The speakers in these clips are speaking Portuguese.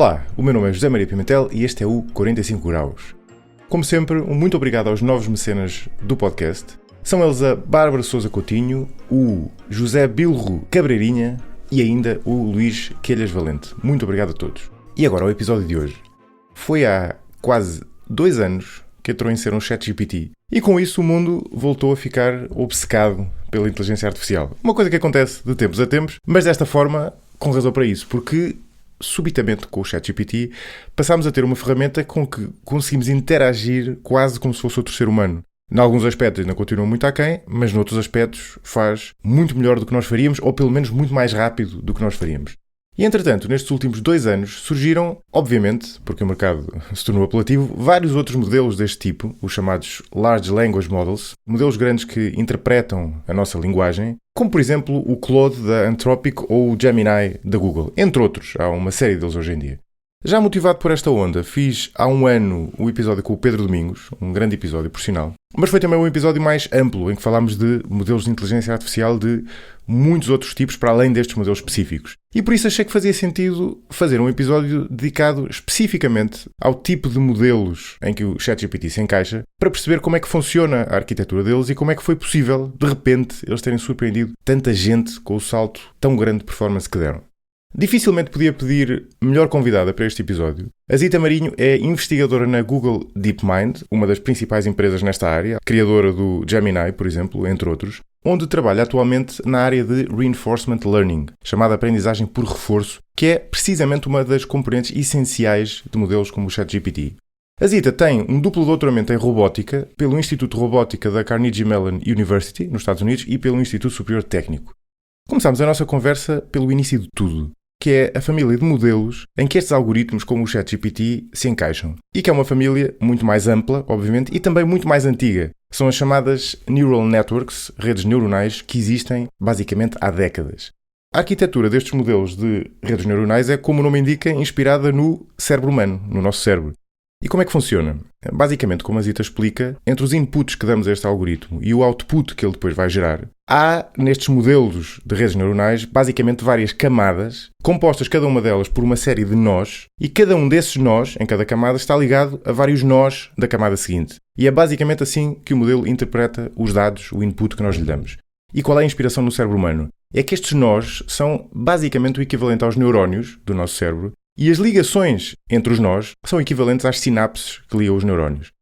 Olá, o meu nome é José Maria Pimentel e este é o 45 Graus. Como sempre, um muito obrigado aos novos mecenas do podcast. São eles a Bárbara Sousa Coutinho, o José Bilro Cabreirinha e ainda o Luís Quelhas Valente. Muito obrigado a todos. E agora ao episódio de hoje. Foi há quase 2 anos que entrou em ser um ChatGPT e com isso o mundo voltou a ficar obcecado pela inteligência artificial. Uma coisa que acontece de tempos a tempos, mas desta forma com razão para isso, porque subitamente com o ChatGPT passámos a ter uma ferramenta com que conseguimos interagir quase como se fosse outro ser humano. Em alguns aspectos ainda continua muito aquém, mas noutros aspectos faz muito melhor do que nós faríamos, ou pelo menos muito mais rápido do que nós faríamos. E entretanto, nestes últimos 2 anos surgiram, obviamente, porque o mercado se tornou apelativo, vários outros modelos deste tipo, os chamados Large Language Models, modelos grandes que interpretam a nossa linguagem, como por exemplo o Claude da Anthropic ou o Gemini da Google, entre outros. Há uma série deles hoje em dia. Já motivado por esta onda, fiz há 1 ano o episódio com o Pedro Domingos, um grande episódio, por sinal. Mas foi também um episódio mais amplo, em que falámos de modelos de inteligência artificial de muitos outros tipos, para além destes modelos específicos. E por isso achei que fazia sentido fazer um episódio dedicado especificamente ao tipo de modelos em que o ChatGPT se encaixa, para perceber como é que funciona a arquitetura deles e como é que foi possível, de repente, eles terem surpreendido tanta gente com o salto tão grande de performance que deram. Dificilmente podia pedir melhor convidada para este episódio. A Zita Marinho é investigadora na Google DeepMind, uma das principais empresas nesta área, criadora do Gemini, por exemplo, entre outros, onde trabalha atualmente na área de Reinforcement Learning, chamada aprendizagem por reforço, que é precisamente uma das componentes essenciais de modelos como o ChatGPT. A Zita tem um duplo doutoramento em robótica pelo Instituto de Robótica da Carnegie Mellon University, nos Estados Unidos, e pelo Instituto Superior Técnico. Começámos a nossa conversa pelo início de tudo, que é a família de modelos em que estes algoritmos como o ChatGPT se encaixam. E que é uma família muito mais ampla, obviamente, e também muito mais antiga. São as chamadas Neural Networks, redes neuronais, que existem basicamente há décadas. A arquitetura destes modelos de redes neuronais é, como o nome indica, inspirada no cérebro humano, no nosso cérebro. E como é que funciona? Basicamente, como a Zita explica, entre os inputs que damos a este algoritmo e o output que ele depois vai gerar, há nestes modelos de redes neuronais basicamente várias camadas, compostas cada uma delas por uma série de nós, e cada um desses nós, em cada camada, está ligado a vários nós da camada seguinte. E é basicamente assim que o modelo interpreta os dados, o input que nós lhe damos. E qual é a inspiração no cérebro humano? É que estes nós são basicamente o equivalente aos neurónios do nosso cérebro, e as ligações entre os nós são equivalentes às sinapses que ligam os neurónios.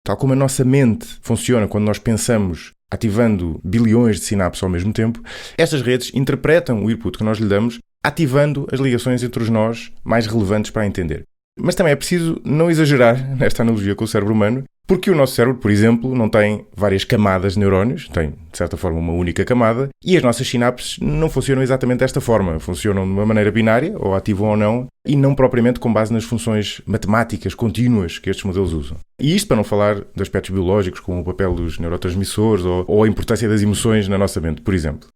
Tal como a nossa mente funciona quando nós pensamos ativando bilhões de sinapses ao mesmo tempo, estas redes interpretam o input que nós lhe damos, ativando as ligações entre os nós mais relevantes para entender. Mas também é preciso não exagerar nesta analogia com o cérebro humano, porque o nosso cérebro, por exemplo, não tem várias camadas de neurónios, tem, de certa forma, uma única camada, e as nossas sinapses não funcionam exatamente desta forma. Funcionam de uma maneira binária, ou ativam ou não, e não propriamente com base nas funções matemáticas contínuas que estes modelos usam. E isto para não falar de aspectos biológicos, como o papel dos neurotransmissores ou a importância das emoções na nossa mente, por exemplo.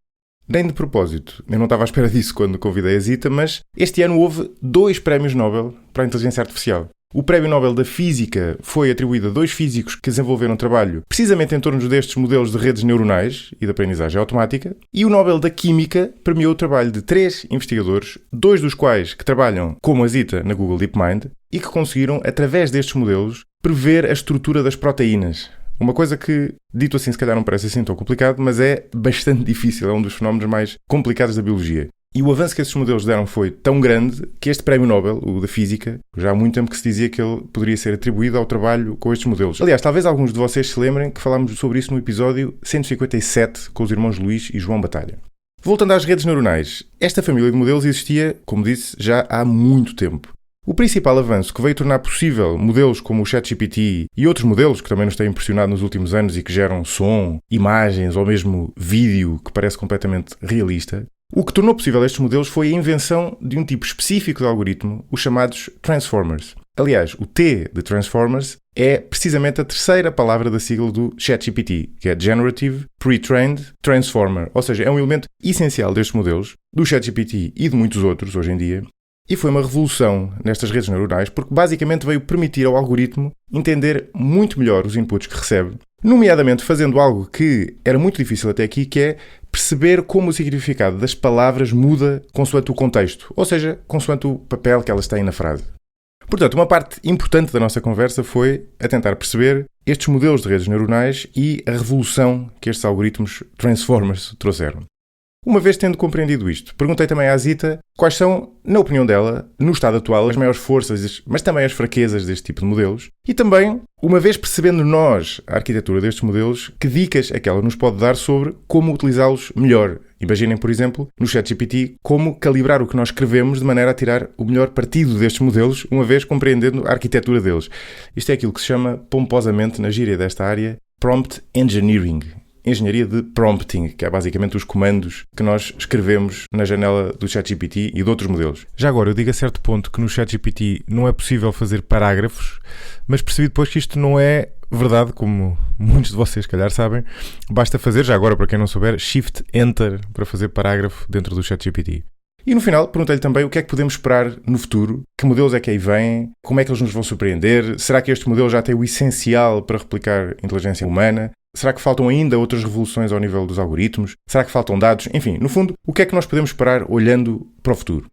Nem de propósito, eu não estava à espera disso quando convidei a Zita, mas este ano houve 2 prémios Nobel para a inteligência artificial. O Prémio Nobel da Física foi atribuído a 2 físicos que desenvolveram trabalho precisamente em torno destes modelos de redes neuronais e de aprendizagem automática, e o Nobel da Química premiou o trabalho de 3 investigadores, 2 dos quais que trabalham como a Zita na Google DeepMind e que conseguiram, através destes modelos, prever a estrutura das proteínas. Uma coisa que, dito assim, se calhar não parece assim tão complicado, mas é bastante difícil, é um dos fenómenos mais complicados da biologia. E o avanço que esses modelos deram foi tão grande que este Prémio Nobel, o da Física, já há muito tempo que se dizia que ele poderia ser atribuído ao trabalho com estes modelos. Aliás, talvez alguns de vocês se lembrem que falámos sobre isso no episódio 157 com os irmãos Luís e João Batalha. Voltando às redes neuronais, esta família de modelos existia, como disse, já há muito tempo. O principal avanço que veio tornar possível modelos como o ChatGPT e outros modelos que também nos têm impressionado nos últimos anos e que geram som, imagens ou mesmo vídeo que parece completamente realista, o que tornou possível estes modelos foi a invenção de um tipo específico de algoritmo, os chamados Transformers. Aliás, o T de Transformers é precisamente a terceira palavra da sigla do ChatGPT, que é Generative Pre-trained Transformer, ou seja, é um elemento essencial destes modelos, do ChatGPT e de muitos outros hoje em dia. E foi uma revolução nestas redes neuronais porque basicamente veio permitir ao algoritmo entender muito melhor os inputs que recebe, nomeadamente fazendo algo que era muito difícil até aqui, que é perceber como o significado das palavras muda consoante o contexto, ou seja, consoante o papel que elas têm na frase. Portanto, uma parte importante da nossa conversa foi a tentar perceber estes modelos de redes neuronais e a revolução que estes algoritmos Transformers trouxeram. Uma vez tendo compreendido isto, perguntei também à Zita quais são, na opinião dela, no estado atual, as maiores forças, mas também as fraquezas deste tipo de modelos. E também, uma vez percebendo nós a arquitetura destes modelos, que dicas é que ela nos pode dar sobre como utilizá-los melhor. Imaginem, por exemplo, no ChatGPT, como calibrar o que nós escrevemos de maneira a tirar o melhor partido destes modelos, uma vez compreendendo a arquitetura deles. Isto é aquilo que se chama, pomposamente, na gíria desta área, Prompt Engineering. Engenharia de prompting, que é basicamente os comandos que nós escrevemos na janela do ChatGPT e de outros modelos. Já agora, eu digo a certo ponto que no ChatGPT não é possível fazer parágrafos, mas percebi depois que isto não é verdade, como muitos de vocês, se calhar, sabem. Basta fazer, já agora, para quem não souber, Shift Enter para fazer parágrafo dentro do ChatGPT. E no final, perguntei-lhe também o que é que podemos esperar no futuro, que modelos é que aí vêm, como é que eles nos vão surpreender, será que este modelo já tem o essencial para replicar a inteligência humana? Será que faltam ainda outras revoluções ao nível dos algoritmos? Será que faltam dados? Enfim, no fundo, o que é que nós podemos esperar olhando para o futuro?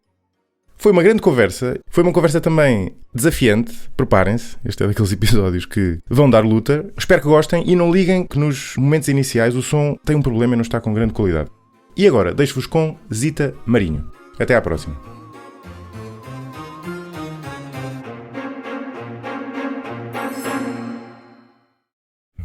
Foi uma grande conversa. Foi uma conversa também desafiante. Preparem-se. Este é daqueles episódios que vão dar luta. Espero que gostem e não liguem que nos momentos iniciais o som tem um problema e não está com grande qualidade. E agora, deixo-vos com Zita Marinho. Até à próxima.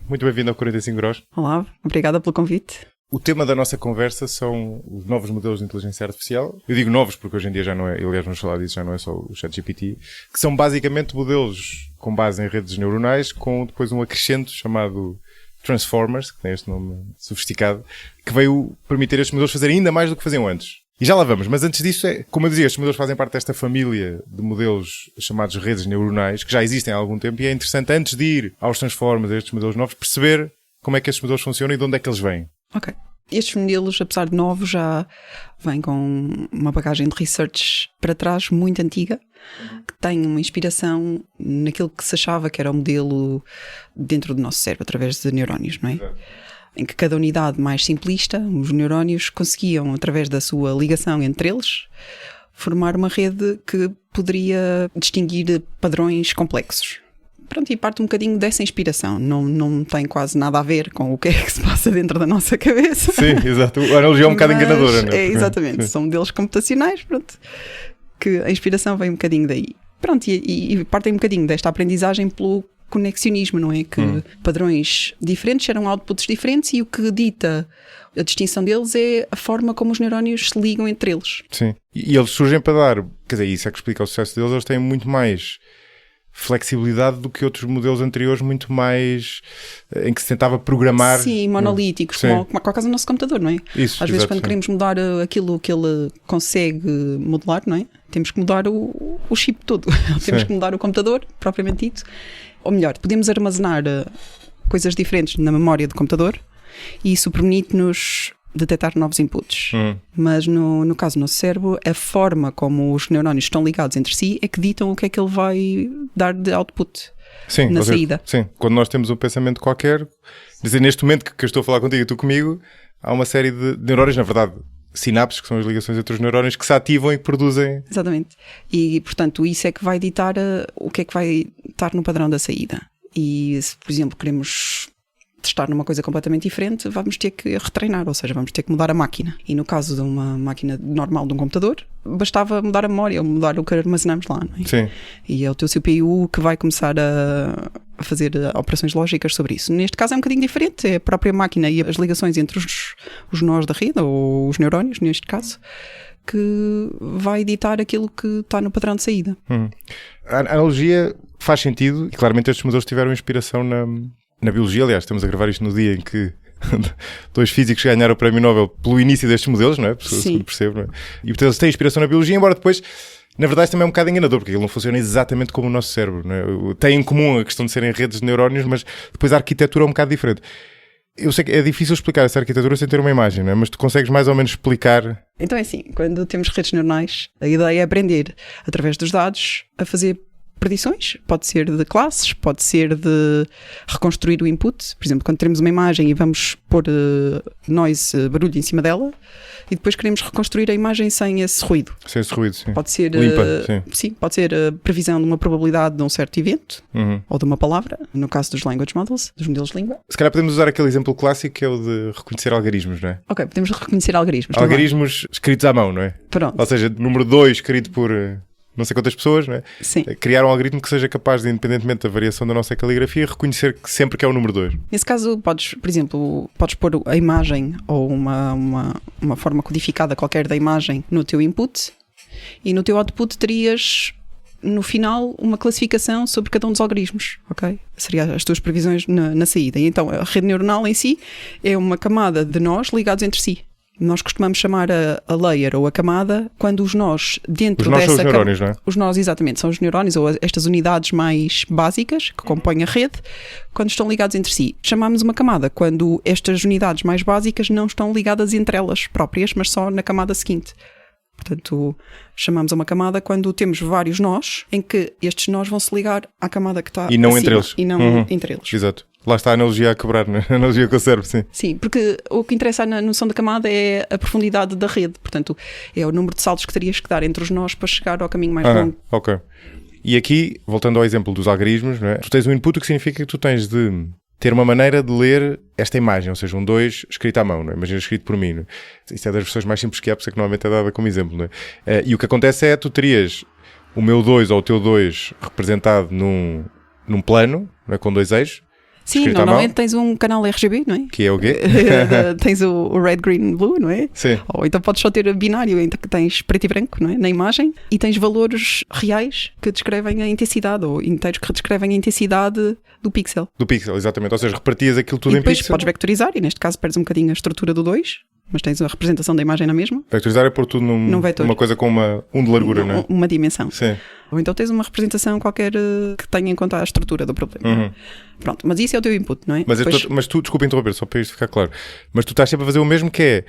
Muito bem-vindo ao 45 Graus. Olá, obrigada pelo convite. O tema da nossa conversa são os novos modelos de inteligência artificial. Eu digo novos porque hoje em dia já não é, aliás vamos falar disso, já não é só o ChatGPT, que são basicamente modelos com base em redes neuronais, com depois um acrescento chamado Transformers, que tem este nome sofisticado, que veio permitir a estes modelos fazerem ainda mais do que faziam antes. E já lá vamos, mas antes disso, como eu dizia, estes modelos fazem parte desta família de modelos chamados redes neuronais, que já existem há algum tempo, e é interessante, antes de ir aos Transformers, a estes modelos novos, perceber como é que estes modelos funcionam e de onde é que eles vêm. Ok. Estes modelos, apesar de novos, já vêm com uma bagagem de research para trás muito antiga, que tem uma inspiração naquilo que se achava que era o modelo dentro do nosso cérebro, através de neurónios, não é? Exato. Em que cada unidade mais simplista, os neurónios, conseguiam, através da sua ligação entre eles, formar uma rede que poderia distinguir padrões complexos. Pronto, e parte um bocadinho dessa inspiração. Não tem quase nada a ver com o que é que se passa dentro da nossa cabeça. Sim, exato. A analogia é um bocado enganadora, não é? Exatamente. Sim. São modelos computacionais, pronto, que a inspiração vem um bocadinho daí. Pronto, e partem um bocadinho desta aprendizagem pelo conexionismo, não é? Que padrões diferentes geram outputs diferentes e o que dita a distinção deles é a forma como os neurónios se ligam entre eles. Sim. E eles surgem para dar, quer dizer, isso é que explica o sucesso deles, eles têm muito mais flexibilidade do que outros modelos anteriores, muito mais em que se tentava programar. Sim, monolíticos, como a caso do nosso computador, não é? Isso, às vezes quando queremos mudar aquilo que ele consegue modelar, não é? Temos que mudar o chip todo. Temos que mudar o computador, propriamente dito. Ou melhor, podemos armazenar coisas diferentes na memória do computador e isso permite-nos detectar novos inputs. Mas no caso do nosso cérebro, a forma como os neurónios estão ligados entre si é que ditam o que é que ele vai dar de output na saída. Sim, quando nós temos um pensamento qualquer, dizer, neste momento que eu estou a falar contigo e tu comigo, há uma série de neurónios, na verdade, sinapses, que são as ligações entre os neurónios, que se ativam e que produzem. Exatamente. E, portanto, isso é que vai ditar o que é que vai estar no padrão da saída. E se, por exemplo, queremos testar numa coisa completamente diferente, vamos ter que retreinar, ou seja, vamos ter que mudar a máquina. E no caso de uma máquina normal de um computador, bastava mudar a memória, ou mudar o que armazenamos lá, não é? Sim. E é o teu CPU que vai começar a fazer operações lógicas sobre isso. Neste caso é um bocadinho diferente, é a própria máquina e as ligações entre os nós da rede, ou os neurónios, neste caso, que vai editar aquilo que está no padrão de saída. A analogia faz sentido, e claramente estes modelos tiveram inspiração na biologia. Aliás, estamos a gravar isto no dia em que dois físicos ganharam o prémio Nobel pelo início destes modelos, não é? Segundo percebo, não é? E portanto eles têm inspiração na biologia, embora depois, na verdade, também é um bocado enganador, porque ele não funciona exatamente como o nosso cérebro, não é? Tem em comum a questão de serem redes de neurónios, mas depois a arquitetura é um bocado diferente. Eu sei que é difícil explicar essa arquitetura sem ter uma imagem, não é? Mas tu consegues mais ou menos explicar? Então é assim, quando temos redes neuronais, a ideia é aprender, através dos dados, a fazer predições, pode ser de classes, pode ser de reconstruir o input. Por exemplo, quando temos uma imagem e vamos pôr noise, barulho em cima dela, e depois queremos reconstruir a imagem sem esse ruído. Sem esse ruído, sim. Pode ser, limpa, sim, pode ser a previsão de uma probabilidade de um certo evento, ou de uma palavra, no caso dos language models, dos modelos de língua. Se calhar podemos usar aquele exemplo clássico que é o de reconhecer algarismos, não é? Ok, podemos reconhecer algarismos. Algarismos escritos à mão, não é? Pronto. Ou seja, número 2 escrito por não sei quantas pessoas, não é? Sim. Criar um algoritmo que seja capaz de, independentemente da variação da nossa caligrafia, reconhecer que sempre que é o número 2. Nesse caso, por exemplo, podes pôr a imagem ou uma forma codificada qualquer da imagem no teu input, e no teu output terias, no final, uma classificação sobre cada um dos algarismos, ok? Seria as tuas previsões na saída. E então, a rede neuronal em si é uma camada de nós ligados entre si. Nós costumamos chamar a layer ou a camada quando os nós dentro dessa... Os nós dessa são os neurónios, não é? Os nós, exatamente, são os neurónios ou estas unidades mais básicas que compõem a rede, quando estão ligados entre si. Chamamos uma camada quando estas unidades mais básicas não estão ligadas entre elas próprias, mas só na camada seguinte. Portanto, chamamos uma camada quando temos vários nós, em que estes nós vão se ligar à camada que está e não acima, entre eles. E não entre eles. Exato. Lá está a analogia a quebrar, né? A analogia com o cérebro, sim. Sim, porque o que interessa na noção da camada é a profundidade da rede. Portanto, é o número de saltos que terias que dar entre os nós para chegar ao caminho mais longo. Ok. E aqui, voltando ao exemplo dos algarismos, não é? Tu tens um input, o que significa que tu tens de ter uma maneira de ler esta imagem, ou seja, um 2 escrito à mão, não é? Imagina escrito por mim. Não é? Isto é das versões mais simples que há, por isso é que normalmente é dada como exemplo. Não é? E o que acontece é, tu terias o meu 2 ou o teu 2 representado num plano, não é? Com 2 eixos. Sim, normalmente tens um canal RGB, não é? Que é o quê? Tens o red, green, blue, não é? Sim. Ou então podes só ter binário, em que tens preto e branco, não é? Na imagem, e tens valores reais que descrevem a intensidade, ou inteiros que descrevem a intensidade do pixel. Do pixel, exatamente. Ou seja, repartias aquilo tudo em pixel. E depois podes vectorizar, e neste caso perdes um bocadinho a estrutura do 2, mas tens a representação da imagem na mesma. Vectorizar é pôr tudo numa coisa com de largura, não é? Uma dimensão. Sim. Ou então tens uma representação qualquer que tenha em conta a estrutura do problema. Pronto, mas isso é o teu input, não é? Mas tu, desculpa interromper, só para isto ficar claro, mas tu estás sempre a fazer o mesmo, que é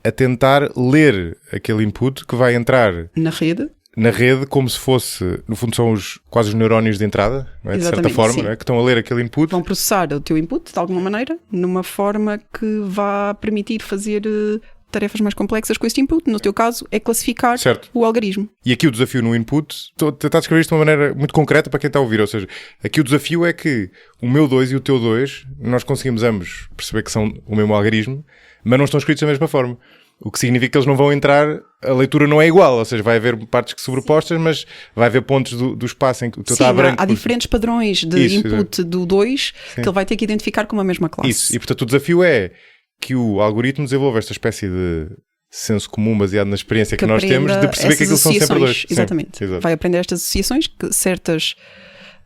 a tentar ler aquele input que vai entrar na rede como se fosse, no fundo são quase os neurónios de entrada, não é? De certa forma, não é? Que estão a ler aquele input. Vão processar o teu input de alguma maneira, numa forma que vá permitir fazer tarefas mais complexas com este input. No teu caso, é classificar o algarismo. E aqui o desafio no input, estou a tentar descrever isto de uma maneira muito concreta para quem está a ouvir, ou seja, aqui o desafio é que o meu 2 e o teu 2, nós conseguimos ambos perceber que são o mesmo algarismo, mas não estão escritos da mesma forma. O que significa que eles não vão entrar, a leitura não é igual, ou seja, vai haver partes que sobrepostas, mas vai haver pontos do espaço em que o teu está a branco. Há diferentes padrões de input do 2 que ele vai ter que identificar como a mesma classe. Isso, e portanto o desafio é que o algoritmo desenvolva esta espécie de senso comum baseado na experiência que nós temos de perceber que aquilo são sempre 2. Exatamente. Sim, vai aprender estas associações, que certas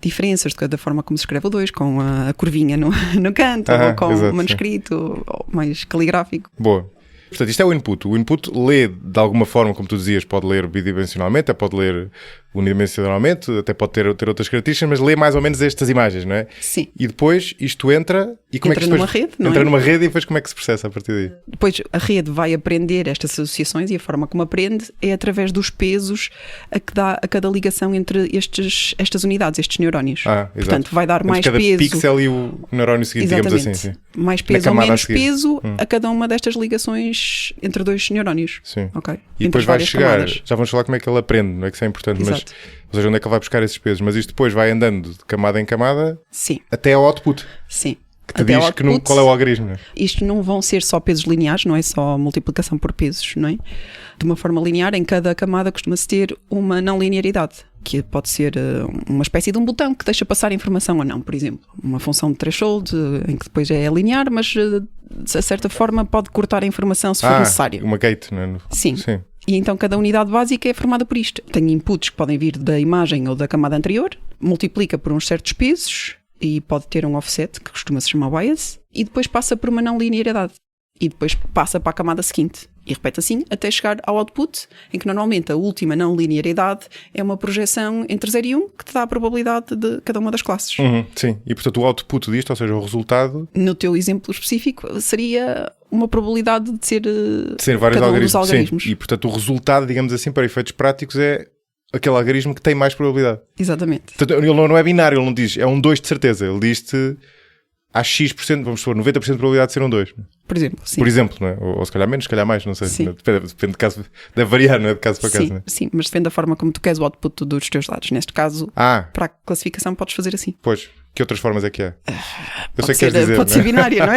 diferenças da forma como se escreve o 2, com a curvinha no canto, ou com o manuscrito, ou mais caligráfico. Boa. Portanto, isto é o input. O input lê de alguma forma, como tu dizias, pode ler bidimensionalmente, pode ler unidimensionalmente, até pode ter outras características, mas lê mais ou menos estas imagens, não é? Sim. E depois isto entra e como entra é que numa rede, não entra é? numa rede e depois como é que se processa a partir daí? Depois a rede vai aprender estas associações e a forma como aprende é através dos pesos a que dá a cada ligação entre estas unidades, estes neurónios. Portanto, vai dar mais cada peso. Pixel e o neurónio seguinte, digamos assim. Sim. Mais peso ou menos peso a cada uma destas ligações entre dois neurónios. Sim. Okay? E depois vai chegar, já vamos falar como é que ele aprende, não é que isso é importante, mas, ou seja, onde é que ele vai buscar esses pesos, mas isto depois vai andando de camada em camada até ao output. Sim. Que te diz qual é o algarismo. Não é? Isto não vão ser só pesos lineares, não é só multiplicação por pesos, não é? De uma forma linear, em cada camada costuma-se ter uma não linearidade, que pode ser uma espécie de um botão que deixa passar informação ou não, por exemplo. Uma função de threshold, em que depois é linear, mas de certa forma pode cortar a informação se for necessário. Uma gate, não é? Sim. E então cada unidade básica é formada por isto. Tem inputs que podem vir da imagem ou da camada anterior, multiplica por uns certos pesos e pode ter um offset, que costuma-se chamar bias, e depois passa por uma não linearidade. E depois passa para a camada seguinte. E repete assim até chegar ao output, em que normalmente a última não linearidade é uma projeção entre 0 e 1 que te dá a probabilidade de cada uma das classes. Sim, e portanto o output disto, ou seja, o resultado... No teu exemplo específico, seria uma probabilidade de ser vários cada um dos algarismos. Sim. E portanto o resultado, digamos assim, para efeitos práticos é aquele algoritmo que tem mais probabilidade. Exatamente. Portanto, ele não é binário, ele não diz é um 2 de certeza, ele diz-te há X%, vamos supor, 90% de probabilidade de ser um 2. Por exemplo, sim. Por exemplo, não é? Ou se calhar menos, se calhar mais, não sei. Sim. Depende de caso, deve variar, não é? De caso para caso. Sim, Não é? sim, mas depende da forma como tu queres o output dos teus dados. Neste caso, para a classificação podes fazer assim. Pois, que outras formas é que há? Eu sei Pode que queres dizer, pode ser binário, não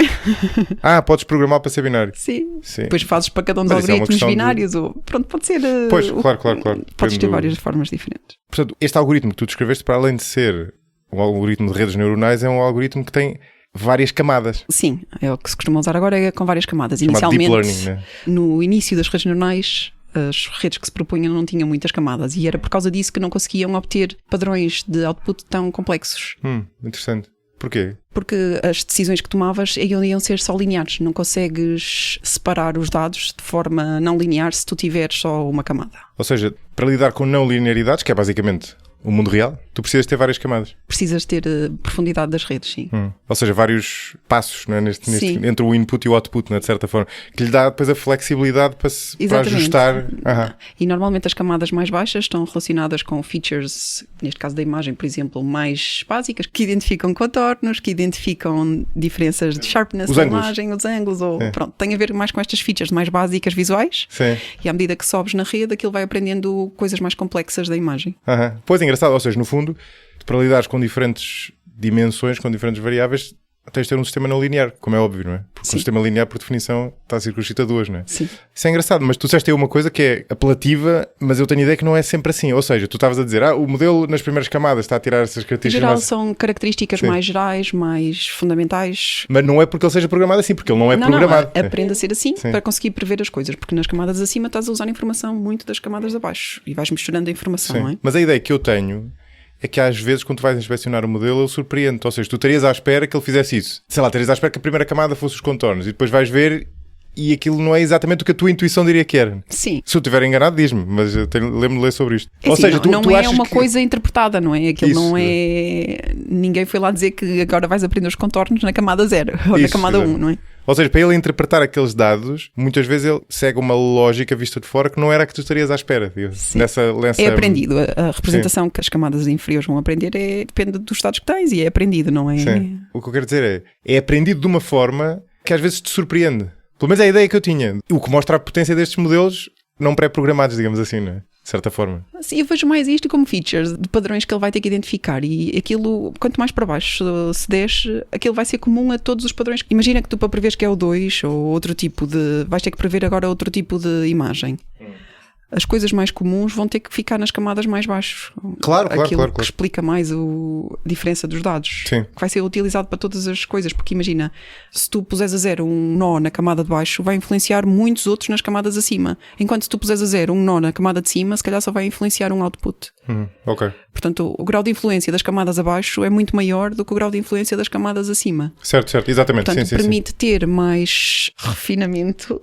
é? Podes programar para ser binário. Sim. Sim. Depois fazes para cada um dos Mas isso é uma algoritmos questão binários. Ou, pronto, pode ser... Pois, claro. Podes ter várias formas diferentes. Portanto, este algoritmo que tu descreveste, para além de ser um algoritmo de redes neuronais, é um algoritmo que tem várias camadas. Sim, é o que se costuma usar agora, é com várias camadas. Chamado Inicialmente, deep learning, né? No início das redes neuronais, as redes que se propunham não tinham muitas camadas e era por causa disso que não conseguiam obter padrões de output tão complexos. Interessante. Porquê? Porque as decisões que tomavas iam ser só lineares. Não consegues separar os dados de forma não linear se tu tiveres só uma camada. Ou seja, para lidar com não linearidades, que é basicamente o mundo real, tu precisas ter várias camadas. Precisas ter profundidade das redes, sim. Ou seja, vários passos, não é? neste, entre o input e o output, não é? De certa forma, que lhe dá depois a flexibilidade para ajustar. E normalmente as camadas mais baixas estão relacionadas com features, neste caso da imagem, por exemplo, mais básicas, que identificam contornos, que identificam diferenças de sharpness da imagem, os ângulos, ou pronto, tem a ver mais com estas features mais básicas visuais. Sim. E à medida que sobes na rede, aquilo vai aprendendo coisas mais complexas da imagem. Pois é engraçado, ou seja, no fundo, para lidares com diferentes dimensões, com diferentes variáveis, tens de ter um sistema não linear, como é óbvio, não é? Porque um sistema linear, por definição, está circunscrito a duas, não é? Sim. Isso é engraçado, mas tu disseste aí uma coisa que é apelativa, mas eu tenho a ideia que não é sempre assim. Ou seja, tu estavas a dizer, o modelo nas primeiras camadas está a tirar essas Em características. geral, são características mais gerais, mais fundamentais. Mas não é porque ele seja programado assim, porque ele não é programado. Não, aprende a ser assim para conseguir prever as coisas, porque nas camadas acima estás a usar informação muito das camadas de abaixo e vais misturando a informação, não é? Mas a ideia que eu tenho é que às vezes quando tu vais inspecionar o modelo ele surpreende, ou seja, tu estarias à espera que ele fizesse isso. Sei lá, estarias à espera que a primeira camada fosse os contornos e depois vais ver e aquilo não é exatamente o que a tua intuição diria que era. Sim. Se eu estiver enganado, diz-me, mas eu lembro-me de ler sobre isto. Ou seja, não é uma coisa interpretada, não é? Aquilo não é... Ninguém foi lá dizer que agora vais aprender os contornos na camada 0 ou na camada 1, não é? Ou seja, para ele interpretar aqueles dados, muitas vezes ele segue uma lógica vista de fora que não era a que tu estarias à espera. Nessa... É aprendido. A representação que as camadas inferiores vão aprender depende dos dados que tens e é aprendido, não é? Sim. O que eu quero dizer é aprendido de uma forma que às vezes te surpreende. Pelo menos é a ideia que eu tinha. O que mostra a potência destes modelos não pré-programados, digamos assim, não é? De certa forma. Sim, eu vejo mais isto como features de padrões que ele vai ter que identificar e aquilo, quanto mais para baixo se desce, aquilo vai ser comum a todos os padrões. Imagina que tu para preveres que é o 2 ou outro tipo de... vais ter que prever agora outro tipo de imagem. As coisas mais comuns vão ter que ficar nas camadas mais baixas. Claro. Que explica mais a diferença dos dados. Sim. Que vai ser utilizado para todas as coisas. Porque imagina, se tu puseres a 0 um nó na camada de baixo, vai influenciar muitos outros nas camadas acima. Enquanto se tu puseres a 0 um nó na camada de cima, se calhar só vai influenciar um output. Ok. Portanto, o grau de influência das camadas abaixo é muito maior do que o grau de influência das camadas acima. Certo, exatamente. Portanto, sim, permite ter mais refinamento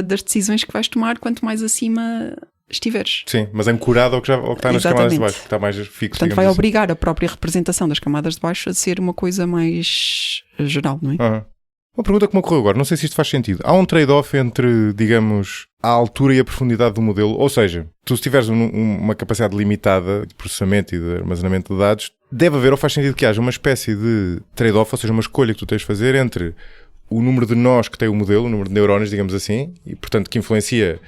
das decisões que vais tomar quanto mais acima estiveres. Sim, mas ancorado ao que está nas camadas de baixo, que está mais fixo. Portanto, vai obrigar a própria representação das camadas de baixo a ser uma coisa mais geral, não é? Uma pergunta que me ocorreu agora, não sei se isto faz sentido. Há um trade-off entre, digamos, a altura e a profundidade do modelo? Ou seja, tu se tiveres uma capacidade limitada de processamento e de armazenamento de dados, deve haver ou faz sentido que haja uma espécie de trade-off, ou seja, uma escolha que tu tens de fazer entre o número de nós que tem o modelo, o número de neurónios, digamos assim, e portanto que influencia,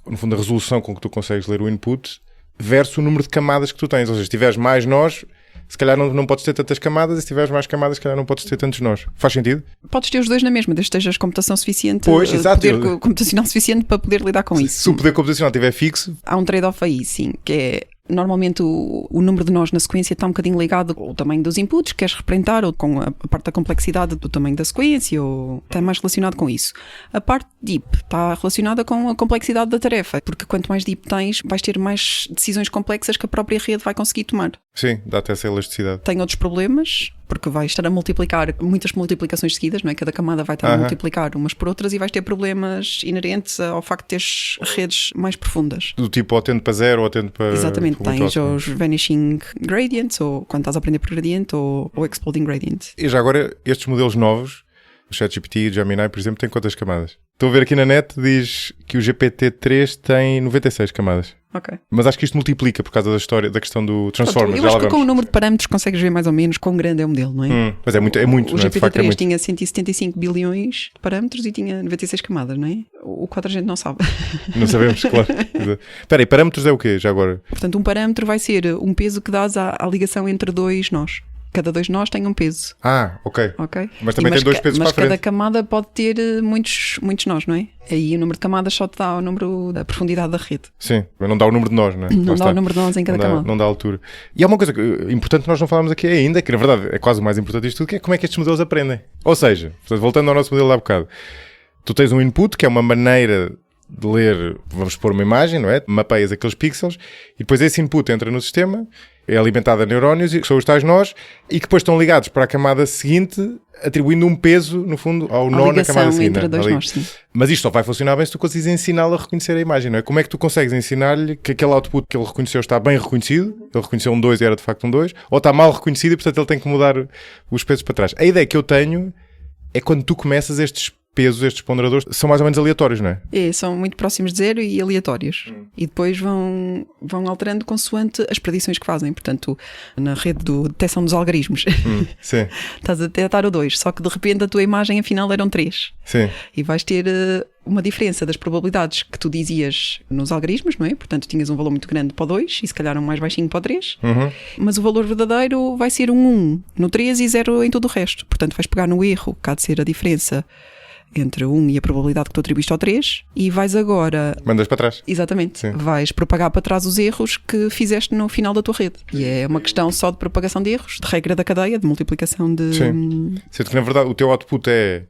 no fundo, a resolução com que tu consegues ler o input, versus o número de camadas que tu tens. Ou seja, se tiveres mais nós, se calhar não podes ter tantas camadas, e se tiveres mais camadas, se calhar não podes ter tantos nós. Faz sentido? Podes ter os dois na mesma, desde que estejas computação suficiente, exato. Poder computacional suficiente para poder lidar com isso. Se o poder computacional estiver fixo... Há um trade-off aí, sim, que é... Normalmente o número de nós na sequência está um bocadinho ligado ao tamanho dos inputs que queres representar ou com a parte da complexidade do tamanho da sequência, ou está mais relacionado com isso. A parte deep está relacionada com a complexidade da tarefa, porque quanto mais deep tens, vais ter mais decisões complexas que a própria rede vai conseguir tomar. Sim, dá-te essa elasticidade. Tem outros problemas, porque vais estar a multiplicar muitas multiplicações seguidas, não é? Cada camada vai estar a multiplicar umas por outras e vais ter problemas inerentes ao facto de teres redes mais profundas. Do tipo, ou tendo para 0 ou tendo para... Exatamente, tens os vanishing gradients, ou quando estás a aprender por gradiente, ou exploding gradient. E já agora, estes modelos novos, o ChatGPT e o Gemini, por exemplo, têm quantas camadas? Estou a ver aqui na net, diz que o GPT-3 tem 96 camadas. Ok. Mas acho que isto multiplica por causa da história, da questão do Transformers. Eu acho que com o número de parâmetros consegues ver mais ou menos quão grande é o modelo, não é? Mas é muito, O não é? De facto é GPT-3 muito. tinha 175 bilhões de parâmetros e tinha 96 camadas, não é? O 4 a gente não sabe. Não sabemos, claro. Espera aí, parâmetros é o quê, já agora? Portanto, um parâmetro vai ser um peso que dás à ligação entre dois nós. Cada dois nós tem um peso. Ok. Ok? Mas também tem dois pesos para a frente. Mas cada camada pode ter muitos nós, não é? Aí o número de camadas só te dá o número da profundidade da rede. Sim, mas não dá o número de nós, não é? Não dá o número de nós em cada camada. Não dá a altura. E há uma coisa importante que nós não falámos aqui ainda, que na verdade é quase o mais importante disto tudo, que é como é que estes modelos aprendem. Ou seja, voltando ao nosso modelo de há bocado, tu tens um input, que é uma maneira de ler, vamos pôr uma imagem, não é? Mapeias aqueles pixels e depois esse input entra no sistema, é alimentado a neurónios, que são os tais nós, e que depois estão ligados para a camada seguinte, atribuindo um peso, no fundo, ao nó na camada seguinte. Entre dois nós, sim. Mas isto só vai funcionar bem se tu consegues ensiná-lo a reconhecer a imagem, não é? Como é que tu consegues ensinar-lhe que aquele output que ele reconheceu está bem reconhecido, ele reconheceu um 2 e era de facto um 2, ou está mal reconhecido e portanto ele tem que mudar os pesos para trás. A ideia que eu tenho é quando tu começas estes pesos, estes ponderadores, são mais ou menos aleatórios, não é? São muito próximos de zero e aleatórios. E depois vão alterando consoante as predições que fazem. Portanto, na rede de detecção dos algarismos, Sim. estás a detectar o 2, só que de repente a tua imagem afinal eram 3. Sim. E vais ter uma diferença das probabilidades que tu dizias nos algarismos, não é? Portanto, tinhas um valor muito grande para o 2 e se calhar um mais baixinho para o 3. Mas o valor verdadeiro vai ser um 1 no 3 e 0 em todo o resto. Portanto, vais pegar no erro, que há de ser a diferença entre 1 e a probabilidade que tu atribuíste ao 3 e vais agora... Mandas para trás. Exatamente. Sim. Vais propagar para trás os erros que fizeste no final da tua rede. E é uma questão só de propagação de erros, de regra da cadeia, de multiplicação de... Sim. Sendo que na verdade o teu output é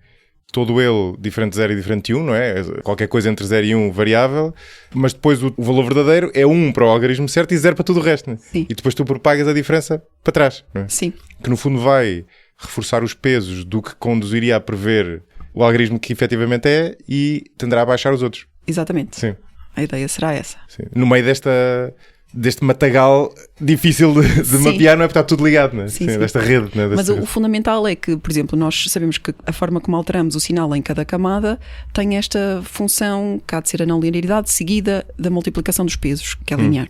todo ele diferente de 0 e diferente de 1, não é? Qualquer coisa entre 0 e 1 variável, mas depois o valor verdadeiro é 1 para o algarismo certo e 0 para tudo o resto, não é? Sim. E depois tu propagas a diferença para trás, não é? Sim. Que no fundo vai reforçar os pesos do que conduziria a prever o algarismo que efetivamente é e tenderá a baixar os outros. Exatamente. Sim. A ideia será essa. Sim. No meio deste matagal difícil de mapear, não é? Porque está tudo ligado, não é? Sim. Desta rede. Não é? Mas o fundamental é que, por exemplo, nós sabemos que a forma como alteramos o sinal em cada camada tem esta função que há de ser a não linearidade seguida da multiplicação dos pesos, que é linear.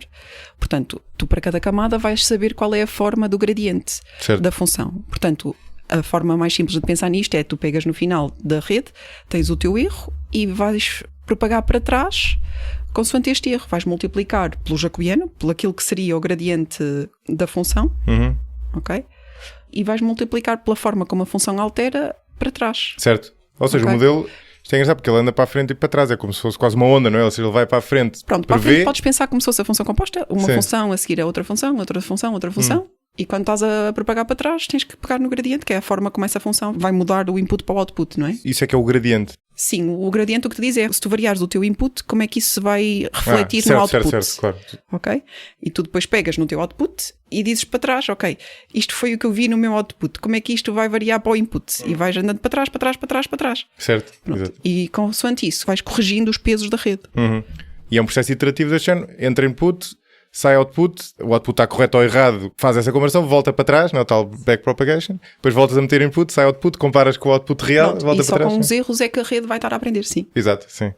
Portanto, tu para cada camada vais saber qual é a forma do gradiente da função. Portanto, a forma mais simples de pensar nisto é tu pegas no final da rede, tens o teu erro e vais propagar para trás consoante este erro. Vais multiplicar pelo jacobiano, pelo aquilo que seria o gradiente da função, ok? E vais multiplicar pela forma como a função altera para trás. Certo. Ou seja, o modelo... Isto é engraçado porque ele anda para a frente e para trás. É como se fosse quase uma onda, não é? Ou seja, ele vai para a frente. Pronto, para a frente podes pensar como se fosse a função composta. Uma função a seguir a outra função, outra função, outra função. E quando estás a propagar para trás, tens que pegar no gradiente, que é a forma como essa função vai mudar o input para o output, não é? Isso é que é o gradiente. Sim, o gradiente o que te diz é, se tu variares o teu input, como é que isso se vai refletir no output. Certo, claro. Ok? E tu depois pegas no teu output e dizes para trás, ok, isto foi o que eu vi no meu output, como é que isto vai variar para o input? E vais andando para trás, para trás, para trás, para trás. Certo. Exato. E consoante isso, vais corrigindo os pesos da rede. E é um processo iterativo deste género. Entra input, sai output, o output está correto ou errado, faz essa conversão, volta para trás, não é o tal backpropagation, depois voltas a meter input, sai output, comparas com o output real, volta para trás. E só com os erros é que a rede vai estar a aprender, sim. Exato, sim.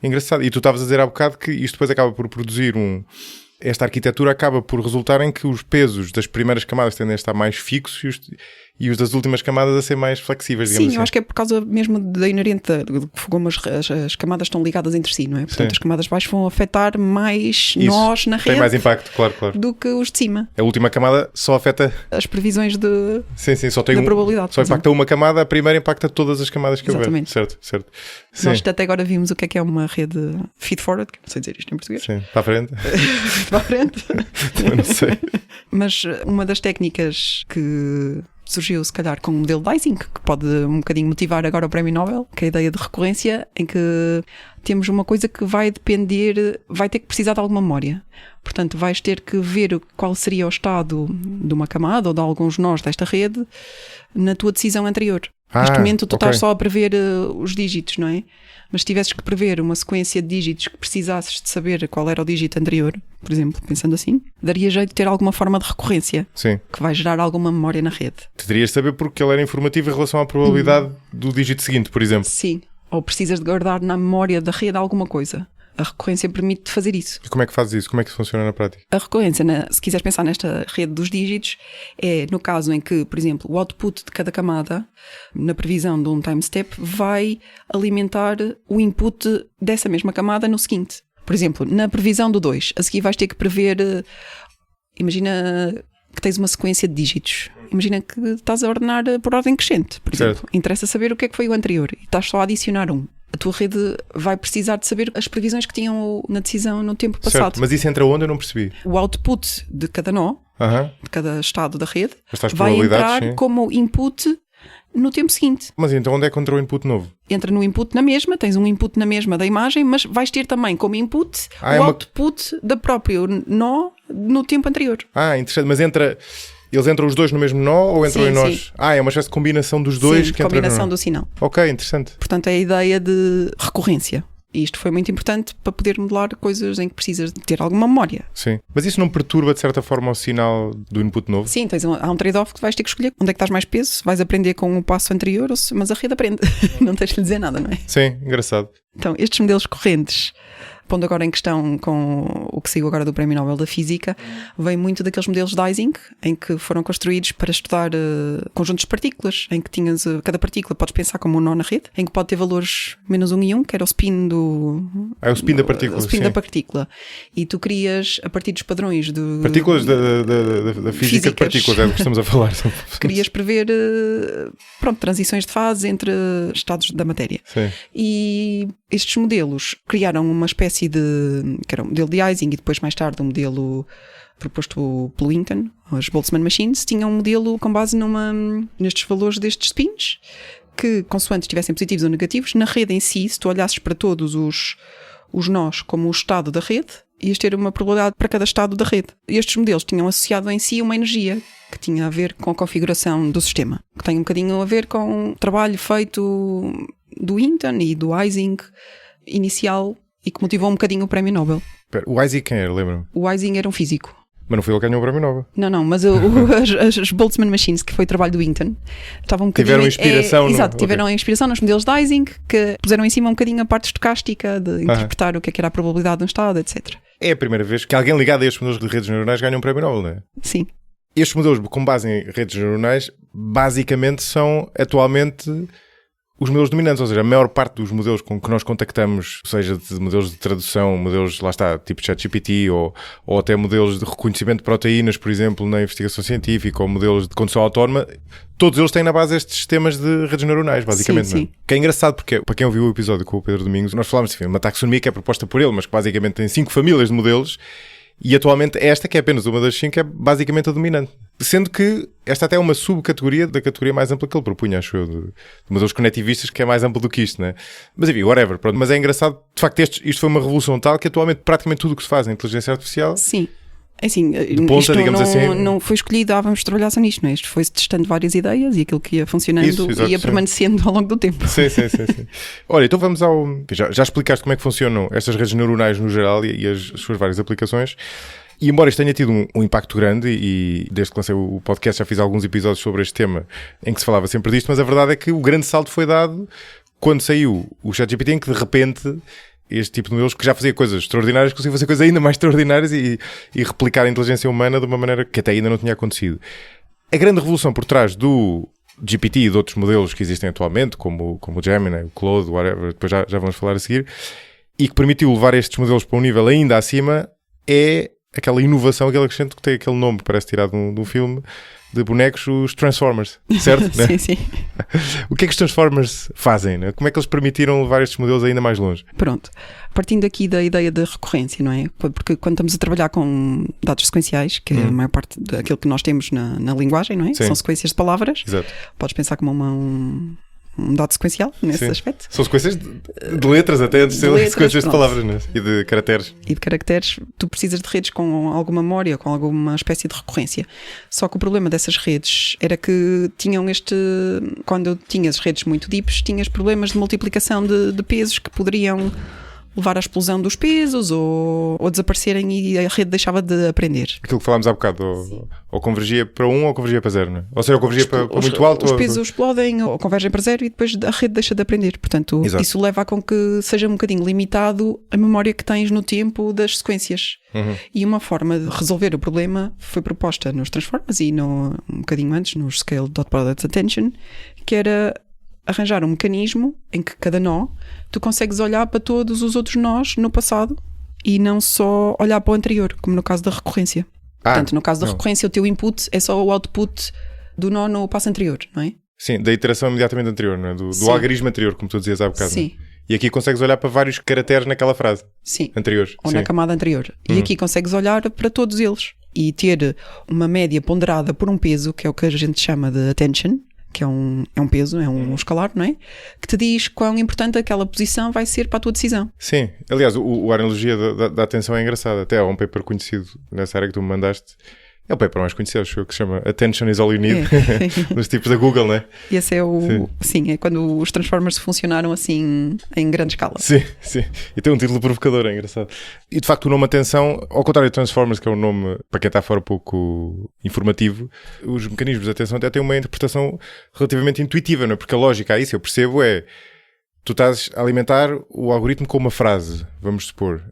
Engraçado. E tu estavas a dizer há bocado que isto depois acaba por produzir esta arquitetura acaba por resultar em que os pesos das primeiras camadas tendem a estar mais fixos e os das últimas camadas a ser mais flexíveis, digamos assim. Sim, eu acho que é por causa mesmo da inerente como as camadas estão ligadas entre si, não é? Portanto, as camadas de baixo vão afetar mais nós na rede. Tem mais impacto, claro. Do que os de cima. A última camada só afeta as previsões de só tem probabilidade. Só impacta uma camada, a primeira impacta todas as camadas que houver. Certo. Sim. Nós até agora vimos o que é uma rede feed-forward, que não sei dizer isto em português. Sim, para a frente. Para a frente. Eu não sei. Mas uma das técnicas que surgiu se calhar com o modelo Ising, que pode um bocadinho motivar agora o Prémio Nobel, que é a ideia de recorrência, em que temos uma coisa que vai depender, vai ter que precisar de alguma memória. Portanto, vais ter que ver qual seria o estado de uma camada ou de alguns nós desta rede na tua decisão anterior. Neste momento tu estás só a prever os dígitos, não é? Mas se tivesses que prever uma sequência de dígitos que precisasses de saber qual era o dígito anterior, por exemplo, pensando assim, daria jeito de ter alguma forma de recorrência. Sim. Que vai gerar alguma memória na rede. Tu terias de saber porque ele era informativo em relação à probabilidade do dígito seguinte, por exemplo. Sim. Ou precisas de guardar na memória da rede alguma coisa. A recorrência permite fazer isso. E como é que fazes isso? Como é que isso funciona na prática? A recorrência, se quiseres pensar nesta rede dos dígitos, é no caso em que, por exemplo, o output de cada camada, na previsão de um time step, vai alimentar o input dessa mesma camada no seguinte. Por exemplo, na previsão do 2, a seguir vais ter que prever, imagina que tens uma sequência de dígitos. Imagina que estás a ordenar por ordem crescente, por exemplo. Interessa saber o que é que foi o anterior e estás só a adicionar um. A tua rede vai precisar de saber as previsões que tinham na decisão no tempo passado. Certo, mas isso entra onde? Eu não percebi. O output de cada nó, de cada estado da rede, estas vai entrar sim, como input no tempo seguinte. Mas então onde é que entra o input novo? Entra no input na mesma, tens um input na mesma da imagem, mas vais ter também como input o output da própria nó no tempo anterior. Interessante, mas eles entram os dois no mesmo nó ou entram em nós? Sim. É uma espécie de combinação dos dois sim, que entra combinação do sinal. Ok, interessante. Portanto, é a ideia de recorrência. E isto foi muito importante para poder modelar coisas em que precisas de ter alguma memória. Sim. Mas isso não perturba de certa forma o sinal do input novo? Sim, há um trade-off que vais ter que escolher onde é que estás mais peso, vais aprender com o passo anterior, mas a rede aprende. Não tens de lhe dizer nada, não é? Sim, engraçado. Então, estes modelos correntes, pondo agora em questão com o que saiu agora do Prémio Nobel da Física, vem muito daqueles modelos de Ising, em que foram construídos para estudar conjuntos de partículas, em que tinhas cada partícula, podes pensar como um nó na rede, em que pode ter valores -1 e 1, que era o spin do... o spin da partícula. O spin da partícula. E tu querias, a partir dos padrões de... Partículas da física de partículas, é do que estamos a falar. Querias prever, transições de fase entre estados da matéria. Sim. E estes modelos criaram uma espécie que era um modelo de Ising e depois mais tarde um modelo proposto pelo Hinton, as Boltzmann Machines, tinham um modelo com base nestes valores destes spins, que consoante estivessem positivos ou negativos, na rede em si, se tu olhasses para todos os nós como o estado da rede, ias ter uma probabilidade para cada estado da rede. E estes modelos tinham associado em si uma energia que tinha a ver com a configuração do sistema, que tem um bocadinho a ver com o trabalho feito do Hinton e do Ising inicial e que motivou um bocadinho o Prémio Nobel. O Ising quem era, lembra-me? O Ising era um físico. Mas não foi ele que ganhou o Prémio Nobel. Não, mas as Boltzmann Machines, que foi o trabalho do Hinton, estavam um bocadinho... Tiveram inspiração. Exato, tiveram inspiração nos modelos de Ising, que puseram em cima um bocadinho a parte estocástica de interpretar o que era a probabilidade de um estado, etc. É a primeira vez que alguém ligado a estes modelos de redes neuronais ganha um Prémio Nobel, não é? Sim. Estes modelos com base em redes neuronais basicamente são atualmente os modelos dominantes, ou seja, a maior parte dos modelos com que nós contactamos, seja de modelos de tradução, modelos, lá está, tipo ChatGPT, ou até modelos de reconhecimento de proteínas, por exemplo, na investigação científica, ou modelos de condução autónoma, todos eles têm na base estes sistemas de redes neuronais, basicamente. Sim, não é? sim. Que é engraçado porque, para quem ouviu o episódio com o Pedro Domingos, nós falámos de uma taxonomia que é proposta por ele, mas que basicamente tem 5 famílias de modelos, e atualmente esta, que é apenas uma das 5, é basicamente a dominante. Sendo que esta até é uma subcategoria da categoria mais ampla que ele propunha, acho eu, de modelos conectivistas, que é mais amplo do que isto, né? Mas enfim, whatever. Pronto. Mas é engraçado, de facto, isto foi uma revolução tal que atualmente praticamente tudo o que se faz em inteligência artificial... Sim. Assim, ponta, isto assim, não foi escolhido, vamos trabalhar só nisto, não é? Isto foi-se testando várias ideias e aquilo que ia funcionando ia permanecendo ao longo do tempo. Sim. Olha, então vamos ao... Já explicaste como é que funcionam estas redes neuronais no geral e as suas várias aplicações. E embora isto tenha tido um impacto grande, e desde que lancei o podcast já fiz alguns episódios sobre este tema em que se falava sempre disto, mas a verdade é que o grande salto foi dado quando saiu o ChatGPT, em que de repente... este tipo de modelos que já fazia coisas extraordinárias, conseguia fazer coisas ainda mais extraordinárias e replicar a inteligência humana de uma maneira que até ainda não tinha acontecido. A grande revolução por trás do GPT e de outros modelos que existem atualmente, como o Gemini, o Claude, whatever, depois já vamos falar a seguir, e que permitiu levar estes modelos para um nível ainda acima, é aquela inovação, aquele acrescento que tem aquele nome, parece tirado de um filme de bonecos, os Transformers, certo? Sim, sim. O que é que os Transformers fazem? Né? Como é que eles permitiram levar estes modelos ainda mais longe? Pronto. Partindo aqui da ideia de recorrência, não é? Porque quando estamos a trabalhar com dados sequenciais, que é a maior parte daquilo que nós temos na linguagem, não é? Sim. São sequências de palavras. Exato. Podes pensar como um dado sequencial, nesse aspecto. São sequências de letras até, antes de ser sequências de palavras, né? E de caracteres. E de caracteres, tu precisas de redes com alguma memória, com alguma espécie de recorrência. Só que o problema dessas redes era que tinham quando tinhas redes muito deeps, tinhas problemas de multiplicação de pesos que poderiam levar à explosão dos pesos ou desaparecerem e a rede deixava de aprender. Aquilo que falámos há bocado, ou convergia para 1 ou convergia para 0, não é? Ou seja, ou convergia para muito alto. Os pesos explodem ou convergem para 0 e depois a rede deixa de aprender. Portanto, Exato. Isso leva a com que seja um bocadinho limitado a memória que tens no tempo das sequências. E uma forma de resolver o problema foi proposta nos Transformers e um bocadinho antes, nos Scale Dot Product Attention, que era arranjar um mecanismo em que cada nó tu consegues olhar para todos os outros nós no passado e não só olhar para o anterior, como no caso da recorrência. Portanto, no caso da recorrência, o teu input é só o output do nó no passo anterior, não é? Sim, da iteração imediatamente anterior, não é? Do algarismo anterior, como tu dizias há bocado. Sim. Não é? E aqui consegues olhar para vários caracteres naquela frase. Sim. Anteriores. Ou na camada anterior. E aqui consegues olhar para todos eles e ter uma média ponderada por um peso, que é o que a gente chama de attention, que é um peso, é um escalar, não é? Que te diz quão importante aquela posição vai ser para a tua decisão. Sim. Aliás, a analogia da atenção é engraçada. Até há um paper conhecido nessa área que tu me mandaste. É o paper mais conhecido, acho eu, que se chama Attention is all you need. Dos tipos da Google, não é? E esse é Sim, é quando os Transformers funcionaram assim em grande escala. Sim, sim. E tem um título provocador, é engraçado. E de facto o nome atenção, ao contrário de Transformers, que é um nome, para quem está fora um pouco informativo, os mecanismos de atenção até têm uma interpretação relativamente intuitiva, não é? Porque a lógica a isso, eu percebo, tu estás a alimentar o algoritmo com uma frase, vamos supor.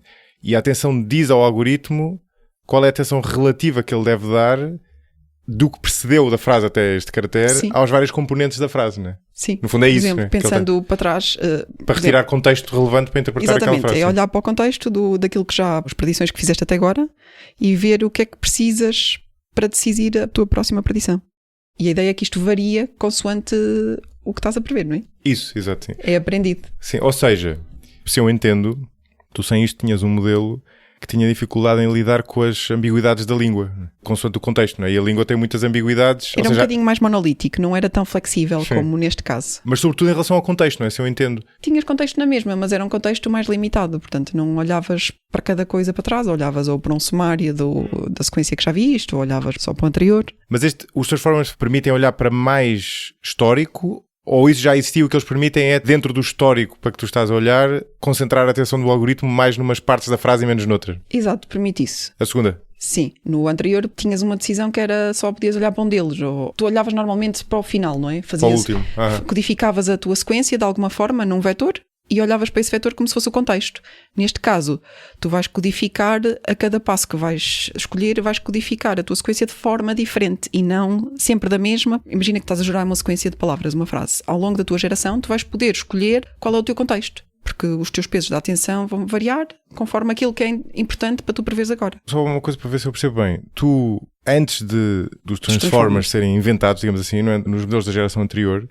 E a atenção diz ao algoritmo qual é a atenção relativa que ele deve dar do que precedeu da frase até este caractere aos vários componentes da frase, não é? Sim. No fundo é isso, exemplo, né? Pensando para trás... para retirar contexto relevante para interpretar aquela frase. Exatamente, é olhar para o contexto daquilo que as predições que fizeste até agora e ver o que é que precisas para decidir a tua próxima predição. E a ideia é que isto varia consoante o que estás a prever, não é? Isso, exato, sim. É aprendido. Sim, ou seja, se eu entendo, tu sem isto tinhas um modelo que tinha dificuldade em lidar com as ambiguidades da língua, consoante o contexto, não é? E a língua tem muitas ambiguidades. Era um bocadinho mais monolítico, não era tão flexível como neste caso. Mas sobretudo em relação ao contexto, não é? Se eu entendo. Tinhas contexto na mesma, mas era um contexto mais limitado, portanto não olhavas para cada coisa para trás, olhavas ou para um sumário da sequência que já viste, ou olhavas só para o anterior. Mas os Transformers permitem olhar para mais histórico? Ou isso já existia, o que eles permitem é, dentro do histórico para que tu estás a olhar, concentrar a atenção do algoritmo mais numas partes da frase e menos noutras? Exato, permite isso. A segunda? Sim, no anterior tinhas uma decisão que era só podias olhar para um deles, ou tu olhavas normalmente para o final, não é? Para o último. Codificavas a tua sequência de alguma forma num vetor e olhavas para esse vetor como se fosse o contexto. Neste caso, tu vais codificar a cada passo que vais escolher, vais codificar a tua sequência de forma diferente e não sempre da mesma. Imagina que estás a gerar uma sequência de palavras, uma frase. Ao longo da tua geração, tu vais poder escolher qual é o teu contexto, porque os teus pesos da atenção vão variar conforme aquilo que é importante para tu preveres agora. Só uma coisa para ver se eu percebo bem. Tu, antes dos Transformers serem inventados, digamos assim, não é? Nos modelos da geração anterior,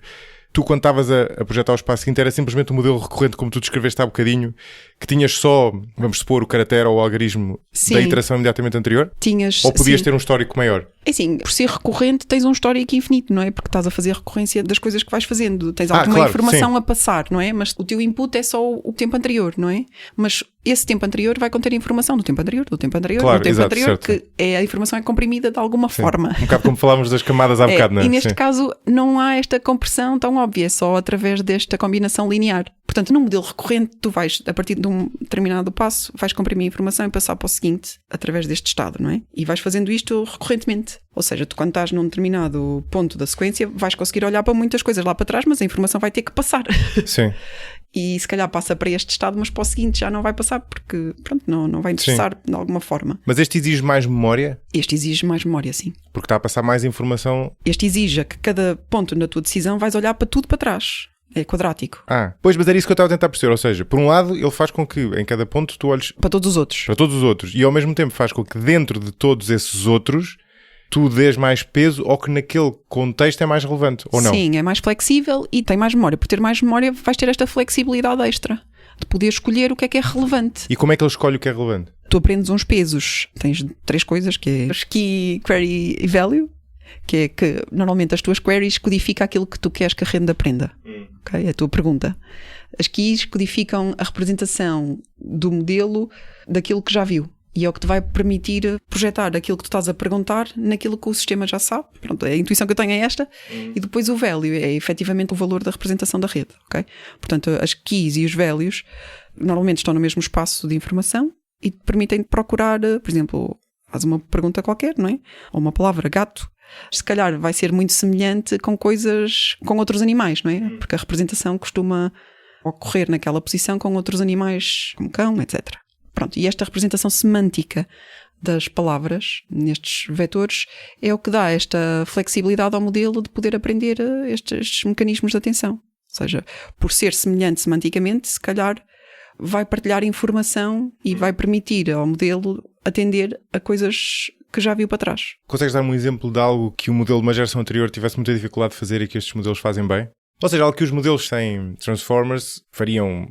tu, quando estavas a projetar o espaço seguinte, era simplesmente um modelo recorrente, como tu descreveste há bocadinho, que tinhas só, vamos supor, o caractere ou o algarismo da iteração imediatamente anterior? Tinhas, ou podias ter um histórico maior? É assim, por ser recorrente tens um histórico infinito, não é? Porque estás a fazer recorrência das coisas que vais fazendo. Tens alguma informação a passar, não é? Mas o teu input é só o tempo anterior, não é? Mas esse tempo anterior vai conter informação do tempo anterior, do tempo anterior, do tempo anterior, certo. Que a informação é comprimida de alguma forma. Um bocado como falávamos das camadas há bocado, não é? E neste caso não há esta compressão tão óbvia, é só através desta combinação linear. Portanto, num modelo recorrente, tu vais, a partir de um determinado passo, vais comprimir a informação e passar para o seguinte, através deste estado, não é? E vais fazendo isto recorrentemente. Ou seja, tu quando estás num determinado ponto da sequência, vais conseguir olhar para muitas coisas lá para trás, mas a informação vai ter que passar. Sim. E se calhar passa para este estado, mas para o seguinte já não vai passar, porque pronto, não vai interessar de alguma forma. Mas este exige mais memória? Este exige mais memória, sim. Porque está a passar mais informação? Este exige que cada ponto na tua decisão vais olhar para tudo para trás. É quadrático. Pois, mas era isso que eu estava a tentar perceber. Ou seja, por um lado, ele faz com que em cada ponto tu olhes para todos os outros. Para todos os outros. E ao mesmo tempo faz com que dentro de todos esses outros tu dês mais peso ou que naquele contexto é mais relevante, ou não? Sim, é mais flexível e tem mais memória. Por ter mais memória vais ter esta flexibilidade extra de poder escolher o que é relevante. E como é que ele escolhe o que é relevante? Tu aprendes uns pesos. Tens 3 coisas, que é key, query e value, que é que normalmente as tuas queries codificam aquilo que tu queres que a rede aprenda. Okay? É a tua pergunta. As keys codificam a representação do modelo daquilo que já viu. E é o que te vai permitir projetar aquilo que tu estás a perguntar naquilo que o sistema já sabe. Pronto, a intuição que eu tenho é esta. E depois o value é efetivamente o valor da representação da rede. Okay? Portanto, as keys e os values normalmente estão no mesmo espaço de informação e te permitem procurar, por exemplo, faz uma pergunta qualquer, não é? Ou uma palavra, gato. Se calhar vai ser muito semelhante com coisas, com outros animais, não é? Porque a representação costuma ocorrer naquela posição com outros animais, como cão, etc. Pronto, e esta representação semântica das palavras nestes vetores é o que dá esta flexibilidade ao modelo de poder aprender estes mecanismos de atenção. Ou seja, por ser semelhante semanticamente, se calhar vai partilhar informação e vai permitir ao modelo atender a coisas que já viu para trás. Consegues dar um exemplo de algo que o modelo de uma geração anterior tivesse muita dificuldade de fazer e que estes modelos fazem bem? Ou seja, algo que os modelos sem Transformers fariam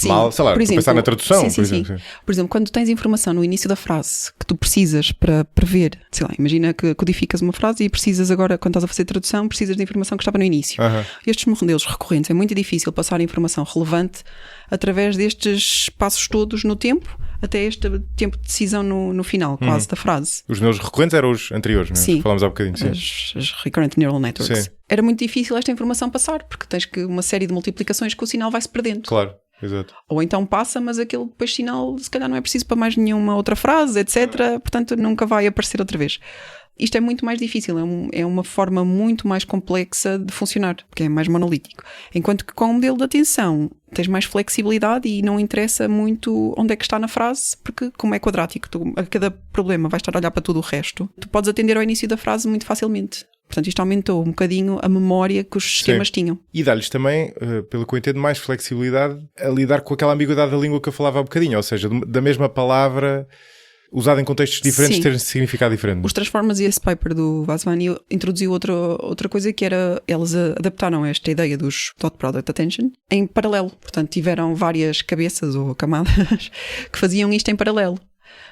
mal, sei lá, por exemplo, pensar na tradução. Sim. Por exemplo, quando tens informação no início da frase que tu precisas para prever, sei lá, imagina que codificas uma frase e precisas agora, quando estás a fazer tradução, precisas da informação que estava no início. Estes modelos recorrentes é muito difícil passar a informação relevante através destes passos todos no tempo, até este tempo de decisão no final, quase, da frase. Os modelos recorrentes eram os anteriores, não é? Sim. Falámos há bocadinho. Sim. As Recurrent Neural Networks. Sim. Era muito difícil esta informação passar, porque tens uma série de multiplicações que o sinal vai-se perdendo. Claro. Exato. Ou então passa, mas aquele depois sinal se calhar não é preciso para mais nenhuma outra frase, etc. Portanto nunca vai aparecer outra vez. Isto é muito mais difícil, é uma forma muito mais complexa de funcionar, porque é mais monolítico. Enquanto que com o modelo de atenção tens mais flexibilidade e não interessa muito onde é que está na frase, porque como é quadrático, a cada problema vais estar a olhar para tudo o resto, tu podes atender ao início da frase muito facilmente. Portanto, isto aumentou um bocadinho a memória que os sistemas tinham. E dá-lhes também, pelo que eu entendo, mais flexibilidade a lidar com aquela ambiguidade da língua que eu falava há bocadinho. Ou seja, da mesma palavra usada em contextos diferentes, ter significado diferente. Os Transformers e esse paper do Vasvani introduziu outra coisa que era, eles adaptaram esta ideia dos Dot Product Attention em paralelo. Portanto, tiveram várias cabeças ou camadas que faziam isto em paralelo.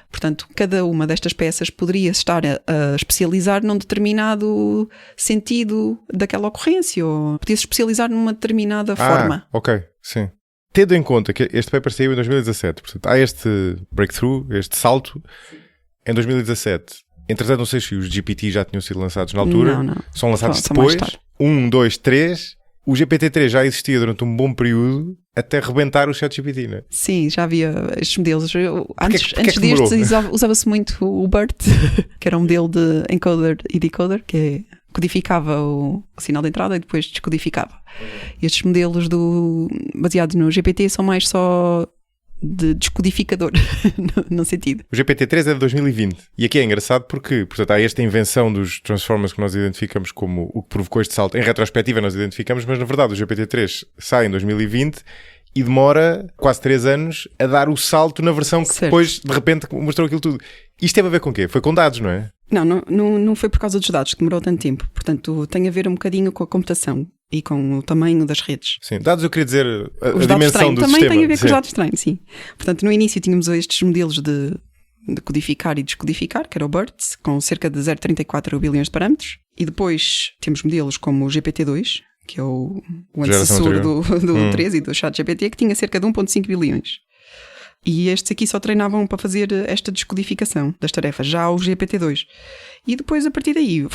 Portanto, cada uma destas peças poderia estar a especializar num determinado sentido daquela ocorrência, ou podia-se especializar numa determinada forma. Ok, sim. Tendo em conta que este paper saiu em 2017, portanto, há este breakthrough, este salto, em 2017. Entretanto, não sei se os GPT já tinham sido lançados na altura. Não. São lançados depois. 1, 2, 3. O GPT-3 já existia durante um bom período até rebentar o ChatGPT, não é? Sim, já havia estes modelos. Antes destes usava-se muito o BERT, que era um modelo de encoder e decoder, que codificava o sinal de entrada e depois descodificava. Estes modelos baseados no GPT são mais só de descodificador, no sentido. O GPT-3 é de 2020. E aqui é engraçado porque, portanto, há esta invenção dos Transformers que nós identificamos como o que provocou este salto. Em retrospectiva nós identificamos, mas na verdade o GPT-3 sai em 2020 e demora quase 3 anos a dar o salto na versão que depois, de repente, mostrou aquilo tudo. Isto teve a ver com o quê? Foi com dados, não é? Não foi por causa dos dados que demorou tanto tempo. Portanto, tem a ver um bocadinho com a computação e com o tamanho das redes. Sim, dados eu queria dizer a dimensão do também sistema. Também tem a ver com os dados estranhos, sim. Portanto, no início tínhamos estes modelos de codificar e descodificar, que era o BERT, com cerca de 0,34 bilhões de parâmetros. E depois temos modelos como o GPT-2, que é o antecessor do 3 e do ChatGPT, que tinha cerca de 1,5 bilhões. E estes aqui só treinavam para fazer esta descodificação das tarefas, já o GPT-2. E depois, a partir daí,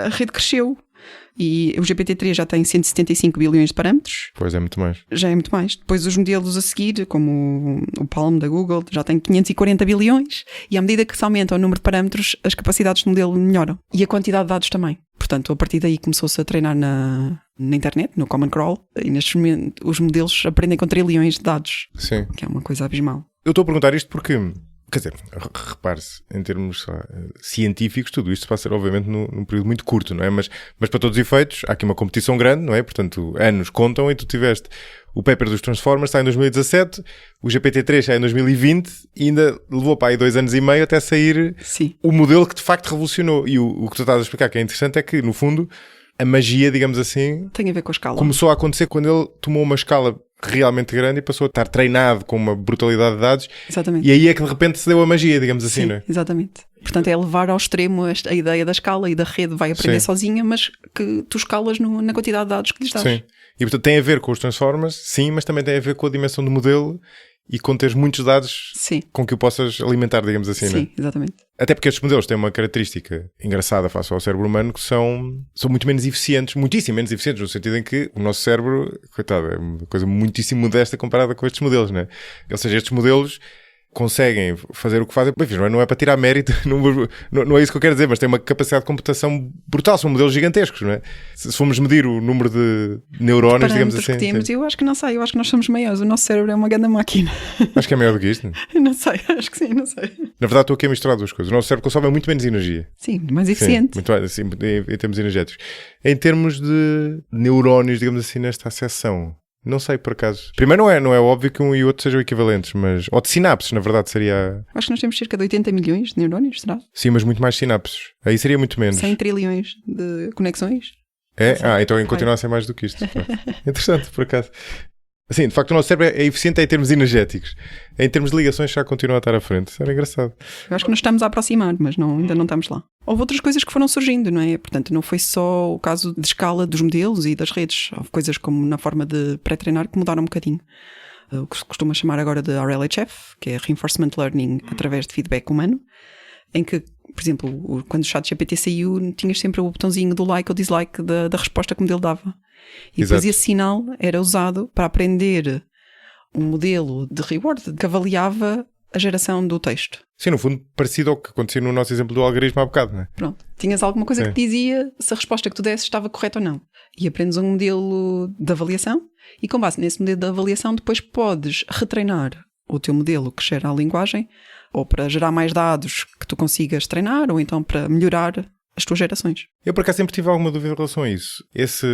a rede cresceu. E o GPT-3 já tem 175 bilhões de parâmetros. Pois é, muito mais. Já é muito mais. Depois os modelos a seguir, como o Palm da Google, já tem 540 bilhões. E à medida que se aumenta o número de parâmetros, as capacidades do modelo melhoram. E a quantidade de dados também. Portanto, a partir daí começou-se a treinar na internet, no Common Crawl. E nestes momentos os modelos aprendem com trilhões de dados. Sim. Que é uma coisa abismal. Eu estou a perguntar isto porque... Quer dizer, repare-se, em termos científicos, tudo isto se passa obviamente num período muito curto, não é? Mas para todos os efeitos, há aqui uma competição grande, não é? Portanto, anos contam e tu tiveste o paper dos Transformers, está em 2017, o GPT-3 está em 2020 e ainda levou para aí 2 anos e meio até sair o modelo que de facto revolucionou. E o que tu estás a explicar que é interessante é que, no fundo, a magia, digamos assim... Tem a ver com a escala. Começou a acontecer quando ele tomou uma escala realmente grande e passou a estar treinado com uma brutalidade de dados. Exatamente. E aí é que de repente se deu a magia, digamos assim, sim, não é? Exatamente. Portanto, é levar ao extremo a ideia da escala e da rede vai aprender sozinha, mas que tu escalas na quantidade de dados que lhes dás. Sim. E portanto tem a ver com os Transformers, sim, mas também tem a ver com a dimensão do modelo e conteres muitos dados Sim. com que o possas alimentar, digamos assim, Sim, né? exatamente. Até porque estes modelos têm uma característica engraçada face ao cérebro humano, que são muito menos eficientes, muitíssimo menos eficientes, no sentido em que o nosso cérebro, coitado, é uma coisa muitíssimo modesta comparada com estes modelos, né? Ou seja, estes modelos conseguem fazer o que fazem. Bem, não é para tirar mérito, não é isso que eu quero dizer, mas tem uma capacidade de computação brutal, são modelos gigantescos, não é? Se formos medir o número de neurónios, digamos assim. Que temos, eu acho que não sei, eu acho que nós somos maiores, o nosso cérebro é uma grande máquina. Acho que é maior do que isto. Eu não sei, acho que sim, não sei. Na verdade, estou aqui a misturar duas coisas. O nosso cérebro consome muito menos energia. Sim, mais eficiente. Sim, muito mais, assim, em termos energéticos. Em termos de neurónios, digamos assim, nesta acessão, não sei, por acaso. Primeiro, não é óbvio que um e outro sejam equivalentes, mas... Ou de sinapses, na verdade, seria... Acho que nós temos cerca de 80 milhões de neurónios, será? Sim, mas muito mais sinapses. Aí seria muito menos. 100 trilhões de conexões. É? Então continua a ser mais do que isto. Interessante, por acaso. Assim, de facto, o nosso cérebro é eficiente em termos energéticos. Em termos de ligações já continua a estar à frente. Isso era engraçado. Eu acho que nos estamos a aproximar, mas ainda não estamos lá. Houve outras coisas que foram surgindo, não é? Portanto, não foi só o caso de escala dos modelos e das redes. Houve coisas como na forma de pré-treinar que mudaram um bocadinho. O que se costuma chamar agora de RLHF, que é Reinforcement Learning através de feedback humano, em que, por exemplo, quando o ChatGPT saiu, tinhas sempre o botãozinho do like ou dislike da resposta que o modelo dava. E Exato. depois esse sinal era usado para aprender um modelo de reward que avaliava a geração do texto. Sim, no fundo, parecido ao que acontecia no nosso exemplo do algoritmo há bocado, não é? Pronto. Tinhas alguma coisa Sim. que dizia se a resposta que tu desses estava correta ou não. E aprendes um modelo de avaliação e com base nesse modelo de avaliação depois podes retreinar o teu modelo que gera a linguagem ou para gerar mais dados que tu consigas treinar ou então para melhorar as tuas gerações. Eu, por acaso, sempre tive alguma dúvida em relação a isso. Esse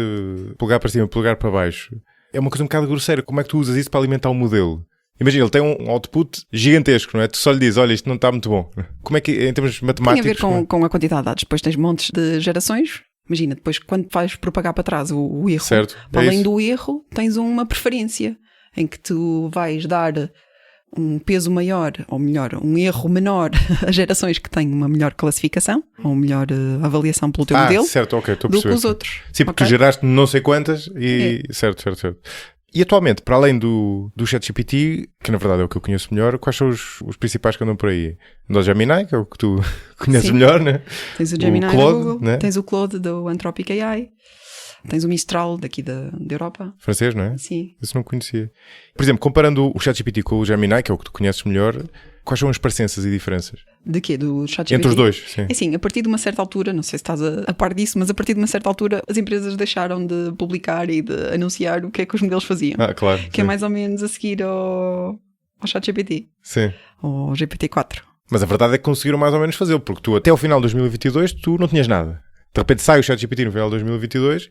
plugar para cima, plugar para baixo, é uma coisa um bocado grosseira. Como é que tu usas isso para alimentar o modelo? Imagina, ele tem um output gigantesco, não é? Tu só lhe dizes, olha, isto não está muito bom. Como é que, em termos matemáticos... Tem a ver com a quantidade de dados. Depois tens montes de gerações. Imagina, depois quando vais propagar para trás o erro, certo. para além do erro, tens uma preferência em que tu vais dar um peso maior, ou melhor, um erro menor a gerações que têm uma melhor classificação, ou melhor avaliação pelo teu modelo, certo, okay, estou a do perceber. que os outros. Sim, porque tu geraste não sei quantas e... Certo. E atualmente, para além do ChatGPT, que na verdade é o que eu conheço melhor, quais são os principais que andam por aí? O Gemini, que é o que tu conheces melhor, né? Tens o Gemini o Claude, do Google, né? Tens o Claude do Anthropic AI, tens o Mistral daqui da Europa. Francês, não é? Sim. Isso não conhecia. Por exemplo, comparando o ChatGPT com o Gemini, que é o que tu conheces melhor, quais são as parecenças e diferenças? De quê? Do ChatGPT? Entre os dois, sim. É assim, a partir de uma certa altura, não sei se estás a par disso, mas a partir de uma certa altura as empresas deixaram de publicar e de anunciar o que é que os modelos faziam. Claro. Que é mais ou menos a seguir ao ChatGPT. Sim. Ou GPT-4. Mas a verdade é que conseguiram mais ou menos fazê-lo, porque tu até o final de 2022 tu não tinhas nada. De repente sai o ChatGPT no final de 2022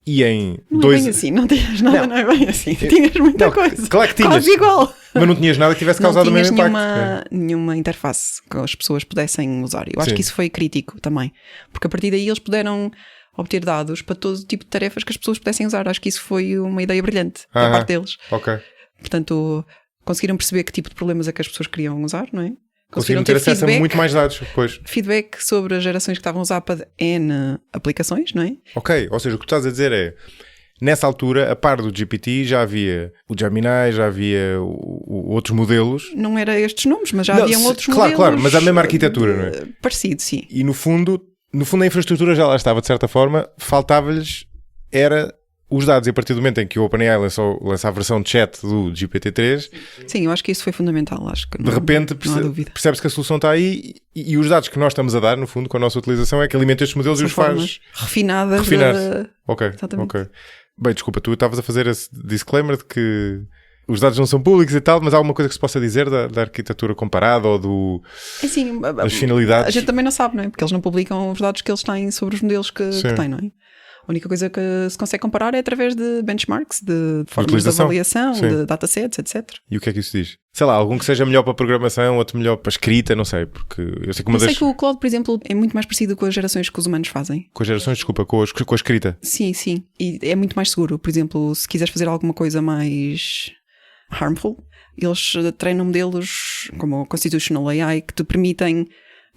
e em não dois... é bem assim, não tinhas nada, não é bem assim. Tinhas muita coisa. Claro que tinhas. Quase igual. Mas não tinhas nada que tivesse causado o mesmo impacto. Não tinhas nenhuma interface que as pessoas pudessem usar. Eu acho que isso foi crítico também. Porque a partir daí eles puderam obter dados para todo tipo de tarefas que as pessoas pudessem usar. Acho que isso foi uma ideia brilhante da parte deles. Ok. Portanto, conseguiram perceber que tipo de problemas é que as pessoas queriam usar, não é? Conseguiram ter acesso a muito mais dados depois. Feedback sobre as gerações que estavam a usar para N aplicações, não é? Ok, ou seja, o que tu estás a dizer é, nessa altura, a par do GPT, já havia o Gemini, já havia outros modelos. Não era estes nomes, mas já haviam outros modelos. Claro, mas a mesma arquitetura, não é? Parecido, sim. E no fundo a infraestrutura já lá estava, de certa forma, faltava-lhes, era os dados. E a partir do momento em que o OpenAI lançou a versão de chat do GPT-3... Sim, eu acho que isso foi fundamental. Acho que de repente percebe-se que a solução está aí e os dados que nós estamos a dar, no fundo, com a nossa utilização, é que alimenta estes modelos e os faz... refinadas. Ok. Bem, desculpa, tu estavas a fazer esse disclaimer de que os dados não são públicos e tal, mas há alguma coisa que se possa dizer da arquitetura comparada ou das finalidades? A gente também não sabe, não é? Porque eles não publicam os dados que eles têm sobre os modelos que têm, não é? A única coisa que se consegue comparar é através de benchmarks, de formas de avaliação, de datasets, etc. E o que é que isso diz? Sei lá, algum que seja melhor para programação, outro melhor para escrita, não sei, porque eu sei que sei que o Claude, por exemplo, é muito mais parecido com as gerações que os humanos fazem. Com as gerações, desculpa, com a escrita. Sim. E é muito mais seguro. Por exemplo, se quiseres fazer alguma coisa mais harmful, eles treinam modelos como o Constitutional AI que te permitem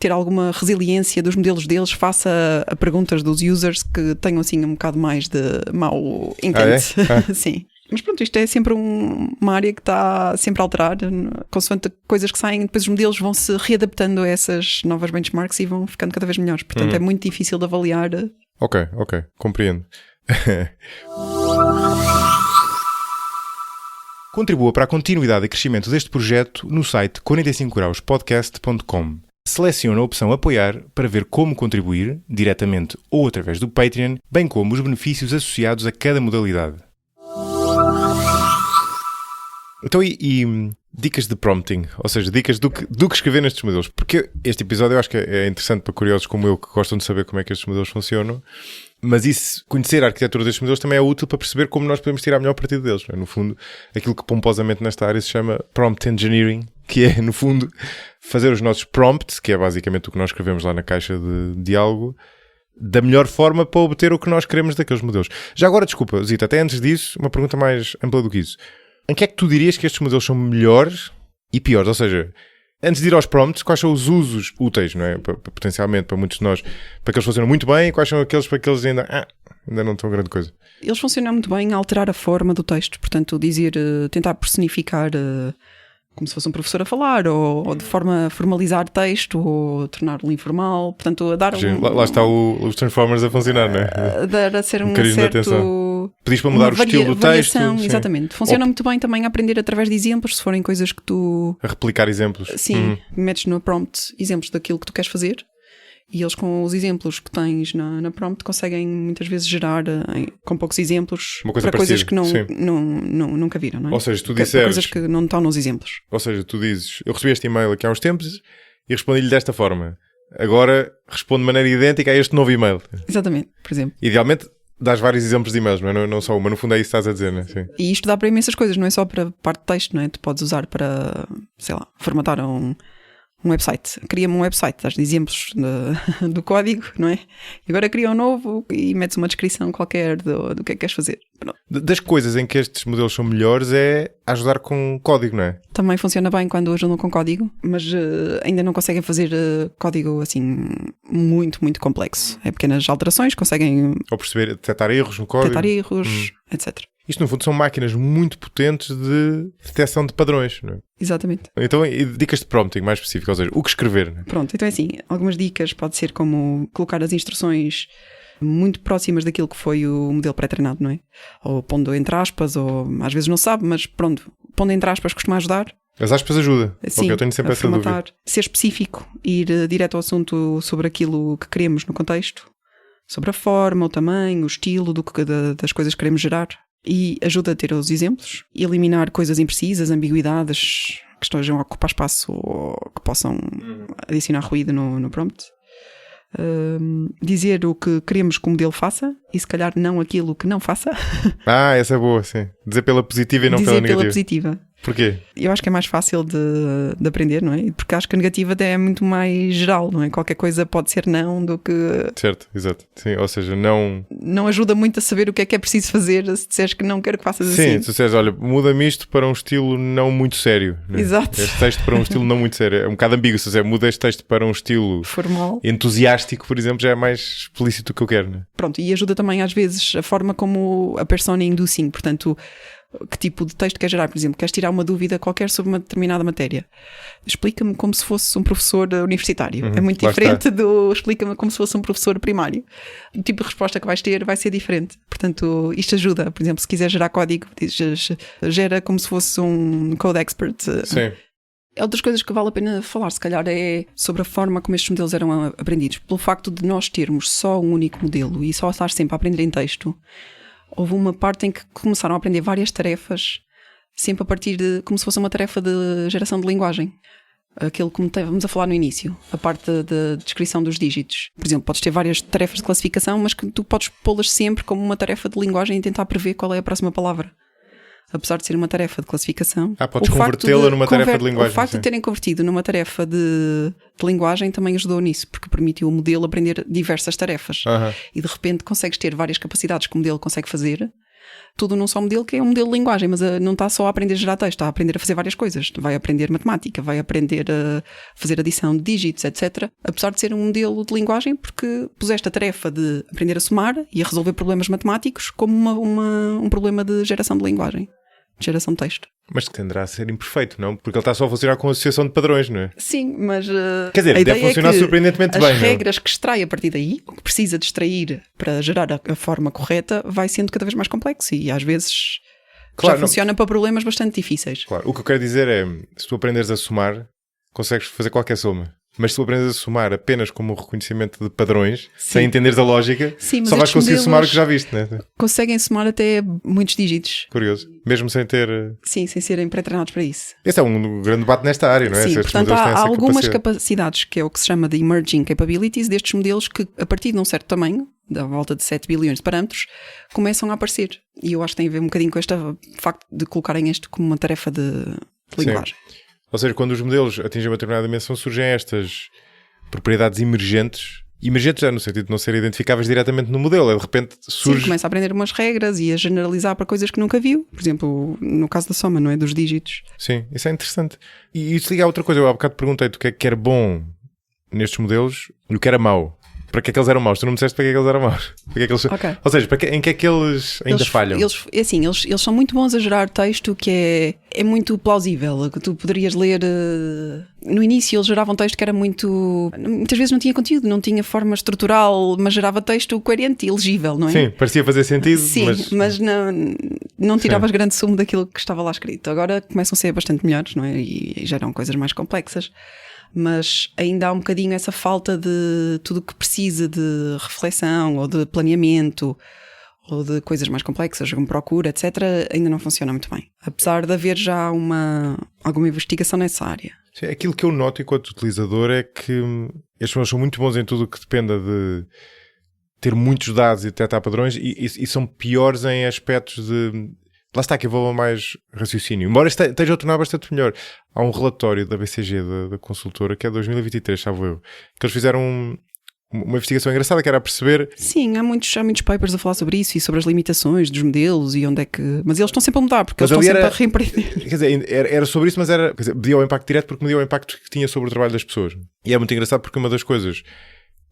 ter alguma resiliência dos modelos deles face a perguntas dos users que tenham assim um bocado mais de mau intent. Ah, é? Sim. Mas pronto, isto é sempre uma área que está sempre a alterar, consoante coisas que saem, depois os modelos vão se readaptando a essas novas benchmarks e vão ficando cada vez melhores. Portanto, é muito difícil de avaliar. Ok, compreendo. Contribua para a continuidade e crescimento deste projeto no site 45grauspodcast.com. Selecione a opção Apoiar para ver como contribuir, diretamente ou através do Patreon, bem como os benefícios associados a cada modalidade. Então, e dicas de prompting, ou seja, dicas do que escrever nestes modelos? Porque este episódio eu acho que é interessante para curiosos como eu, que gostam de saber como é que estes modelos funcionam, mas isso, conhecer a arquitetura destes modelos também é útil para perceber como nós podemos tirar melhor partido deles. Não é? No fundo, aquilo que pomposamente nesta área se chama Prompt Engineering, que é, no fundo, fazer os nossos prompts, que é basicamente o que nós escrevemos lá na caixa de diálogo, da melhor forma para obter o que nós queremos daqueles modelos. Já agora, desculpa, Zita, até antes disso, uma pergunta mais ampla do que isso. Em que é que tu dirias que estes modelos são melhores e piores? Ou seja, antes de ir aos prompts, quais são os usos úteis, não é? Potencialmente, para muitos de nós, para que eles funcionem muito bem, e quais são aqueles para que eles ainda não estão grande coisa? Eles funcionam muito bem a alterar a forma do texto, portanto, tentar personificar como se fosse um professor a falar, ou de forma a formalizar texto, ou torná-lo informal, portanto, a dar lá está os Transformers a funcionar, não é? A dar a ser um certo... Pedis para mudar o estilo do texto. Exatamente. Funciona muito bem também a aprender através de exemplos, se forem coisas que tu... A replicar exemplos. Sim, metes no prompt exemplos daquilo que tu queres fazer, e eles com os exemplos que tens na prompt conseguem muitas vezes gerar com poucos exemplos para coisas que nunca viram, não é? Ou seja, tu disseres... coisas que não estão nos exemplos. Ou seja, tu dizes, eu recebi este e-mail aqui há uns tempos e respondi-lhe desta forma. Agora respondo de maneira idêntica a este novo e-mail. Exatamente, por exemplo. Idealmente dás vários exemplos de e-mails, não só uma. No fundo é isso que estás a dizer, não é? Sim. E isto dá para imensas coisas, não é só para parte de texto, não é? Tu podes usar para, sei lá, formatar um website. Cria-me um website, dás exemplos do código, não é? E agora cria um novo e metes uma descrição qualquer do que é que queres fazer. Pronto. Das coisas em que estes modelos são melhores é ajudar com código, não é? Também funciona bem quando ajudam com código, mas ainda não conseguem fazer código assim muito, muito complexo. É pequenas alterações, conseguem... Ou perceber, detectar erros no código. Detectar erros, etc. Isto, no fundo, são máquinas muito potentes de detecção de padrões, não é? Exatamente. Então, dicas de prompting mais específicas, ou seja, o que escrever, não é? Pronto, então é assim, algumas dicas pode ser como colocar as instruções muito próximas daquilo que foi o modelo pré-treinado, não é? Ou pondo entre aspas, ou às vezes não sabe, mas pronto, pondo entre aspas costuma ajudar. As aspas ajuda. Sim, okay, eu tenho sempre essa dúvida. Ser específico, ir direto ao assunto sobre aquilo que queremos no contexto, sobre a forma, o tamanho, o estilo das coisas que queremos gerar. E ajuda a ter os exemplos, eliminar coisas imprecisas, ambiguidades que estejam a ocupar espaço ou que possam adicionar ruído no prompt. Dizer o que queremos que o modelo faça e se calhar não aquilo que não faça. Essa é boa, sim. Dizer pela positiva e não pela negativa. Dizer pela positiva. Porquê? Eu acho que é mais fácil de aprender, não é? Porque acho que a negativa até é muito mais geral, não é? Qualquer coisa pode ser não do que... Certo, exato. Sim, ou seja, não... Não ajuda muito a saber o que é preciso fazer se disseres que não quero que faças assim. Sim, se disseres, olha, muda-me isto para um estilo não muito sério. Né? Exato. Este texto para um estilo não muito sério. É um bocado ambíguo. Se disser, muda este texto para um estilo... formal. Entusiástico, por exemplo, já é mais explícito do que eu quero, né? Pronto, e ajuda também às vezes a forma como a persona inducing, portanto... Que tipo de texto queres gerar? Por exemplo, queres tirar uma dúvida qualquer sobre uma determinada matéria? Explica-me como se fosse um professor universitário. É muito diferente do explica-me como se fosse um professor primário. O tipo de resposta que vais ter vai ser diferente. Portanto, isto ajuda. Por exemplo, se quiser gerar código, dizes, gera como se fosse um code expert. Sim. Outras coisas que vale a pena falar, se calhar, é sobre a forma como estes modelos eram aprendidos. Pelo facto de nós termos só um único modelo e só estar sempre a aprender em texto, houve uma parte em que começaram a aprender várias tarefas, sempre a partir de como se fosse uma tarefa de geração de linguagem. Aquilo que estávamos a falar no início, a parte da descrição dos dígitos. Por exemplo, podes ter várias tarefas de classificação, mas que tu podes pô-las sempre como uma tarefa de linguagem e tentar prever qual é a próxima palavra. Apesar de ser uma tarefa de classificação... podes convertê-la numa tarefa de linguagem. O facto de terem convertido numa tarefa de linguagem também ajudou nisso, porque permitiu o modelo aprender diversas tarefas. E de repente consegues ter várias capacidades que o modelo consegue fazer tudo num só modelo, que é um modelo de linguagem, mas não está só a aprender a gerar texto, está a aprender a fazer várias coisas. Vai aprender matemática, vai aprender a fazer adição de dígitos, etc. Apesar de ser um modelo de linguagem, porque puseste a tarefa de aprender a somar e a resolver problemas matemáticos como um problema de geração de linguagem, de geração de texto. Mas tenderá a ser imperfeito, não? Porque ele está só a funcionar com associação de padrões, não é? Sim, mas quer dizer, deve funcionar surpreendentemente bem. As regras que extrai a partir daí, o que precisa de extrair para gerar a forma correta, vai sendo cada vez mais complexo e às vezes já funciona para problemas bastante difíceis. Claro, o que eu quero dizer é, se tu aprenderes a somar, consegues fazer qualquer soma. Mas se tu aprendes a somar apenas como reconhecimento de padrões, sem entenderes a lógica, só vais conseguir somar o que já viste, não é? Conseguem somar até muitos dígitos. Curioso. Mesmo sem ter... Sim, sem serem pré-treinados para isso. Esse é um grande debate nesta área, não é? Sim, portanto há algumas capacidades, que é o que se chama de emerging capabilities, destes modelos que, a partir de um certo tamanho, da volta de 7 bilhões de parâmetros, começam a aparecer. E eu acho que tem a ver um bocadinho com este facto de colocarem isto como uma tarefa de linguagem. Sim. Ou seja, quando os modelos atingem uma determinada dimensão, surgem estas propriedades emergentes. Emergentes é no sentido de não serem identificáveis diretamente no modelo. De repente surge... Sim, começa a aprender umas regras e a generalizar para coisas que nunca viu. Por exemplo, no caso da soma, não é? Dos dígitos. Sim, isso é interessante. E isso liga a outra coisa. Eu há bocado perguntei-te o que é que era bom nestes modelos e o que era mau. Para que é que eles eram maus? Tu não me disseste para que é que eles eram maus. Para que é que eles... Okay. Ou seja, em que é que eles ainda falham? Eles são muito bons a gerar texto que é muito plausível. Que tu poderias ler... No início eles geravam texto que era muito... Muitas vezes não tinha conteúdo, não tinha forma estrutural, mas gerava texto coerente e legível, não é? Sim, parecia fazer sentido. Sim, mas não tiravas grande sumo daquilo que estava lá escrito. Agora começam a ser bastante melhores, não é? E geram coisas mais complexas. Mas ainda há um bocadinho essa falta de tudo o que precisa de reflexão ou de planeamento ou de coisas mais complexas, como procura, etc., ainda não funciona muito bem. Apesar de haver já alguma investigação nessa área. Sim, aquilo que eu noto enquanto utilizador é que as pessoas são muito bons em tudo o que dependa de ter muitos dados e detectar padrões e são piores em aspectos de... Lá está, que envolva mais raciocínio. Embora esteja a tornar bastante melhor. Há um relatório da BCG, da consultora, que é de 2023, sabe eu, que eles fizeram uma investigação engraçada que era a perceber... Sim, há muitos papers a falar sobre isso e sobre as limitações dos modelos e onde é que... Mas eles estão sempre a mudar, porque eles estão sempre a reempreender. Quer dizer, era sobre isso, mas media o impacto direto porque media o impacto que tinha sobre o trabalho das pessoas. E é muito engraçado porque uma das coisas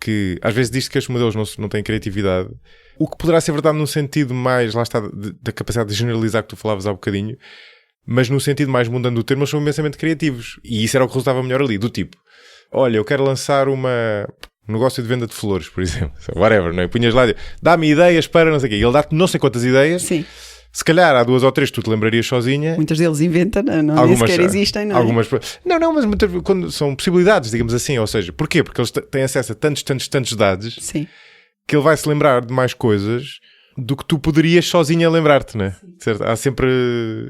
que às vezes diz que estes modelos não têm criatividade, o que poderá ser verdade num sentido mais, lá está, da capacidade de generalizar que tu falavas há bocadinho, mas no sentido mais mundano do termo, eles são imensamente criativos. E isso era o que resultava melhor ali, do tipo, olha, eu quero lançar um negócio de venda de flores, por exemplo, whatever, não é? Punhas lá, dá-me ideias para não sei o quê, e ele dá-te não sei quantas ideias. Sim. Se calhar há 2 ou 3 que tu te lembrarias sozinha. Muitas deles inventam, nem sequer existem, não é? Não, mas quando são possibilidades, digamos assim. Ou seja, porquê? Porque eles têm acesso a tantos dados. Sim. Que ele vai se lembrar de mais coisas do que tu poderias sozinha lembrar-te, não é? Certo? Há sempre...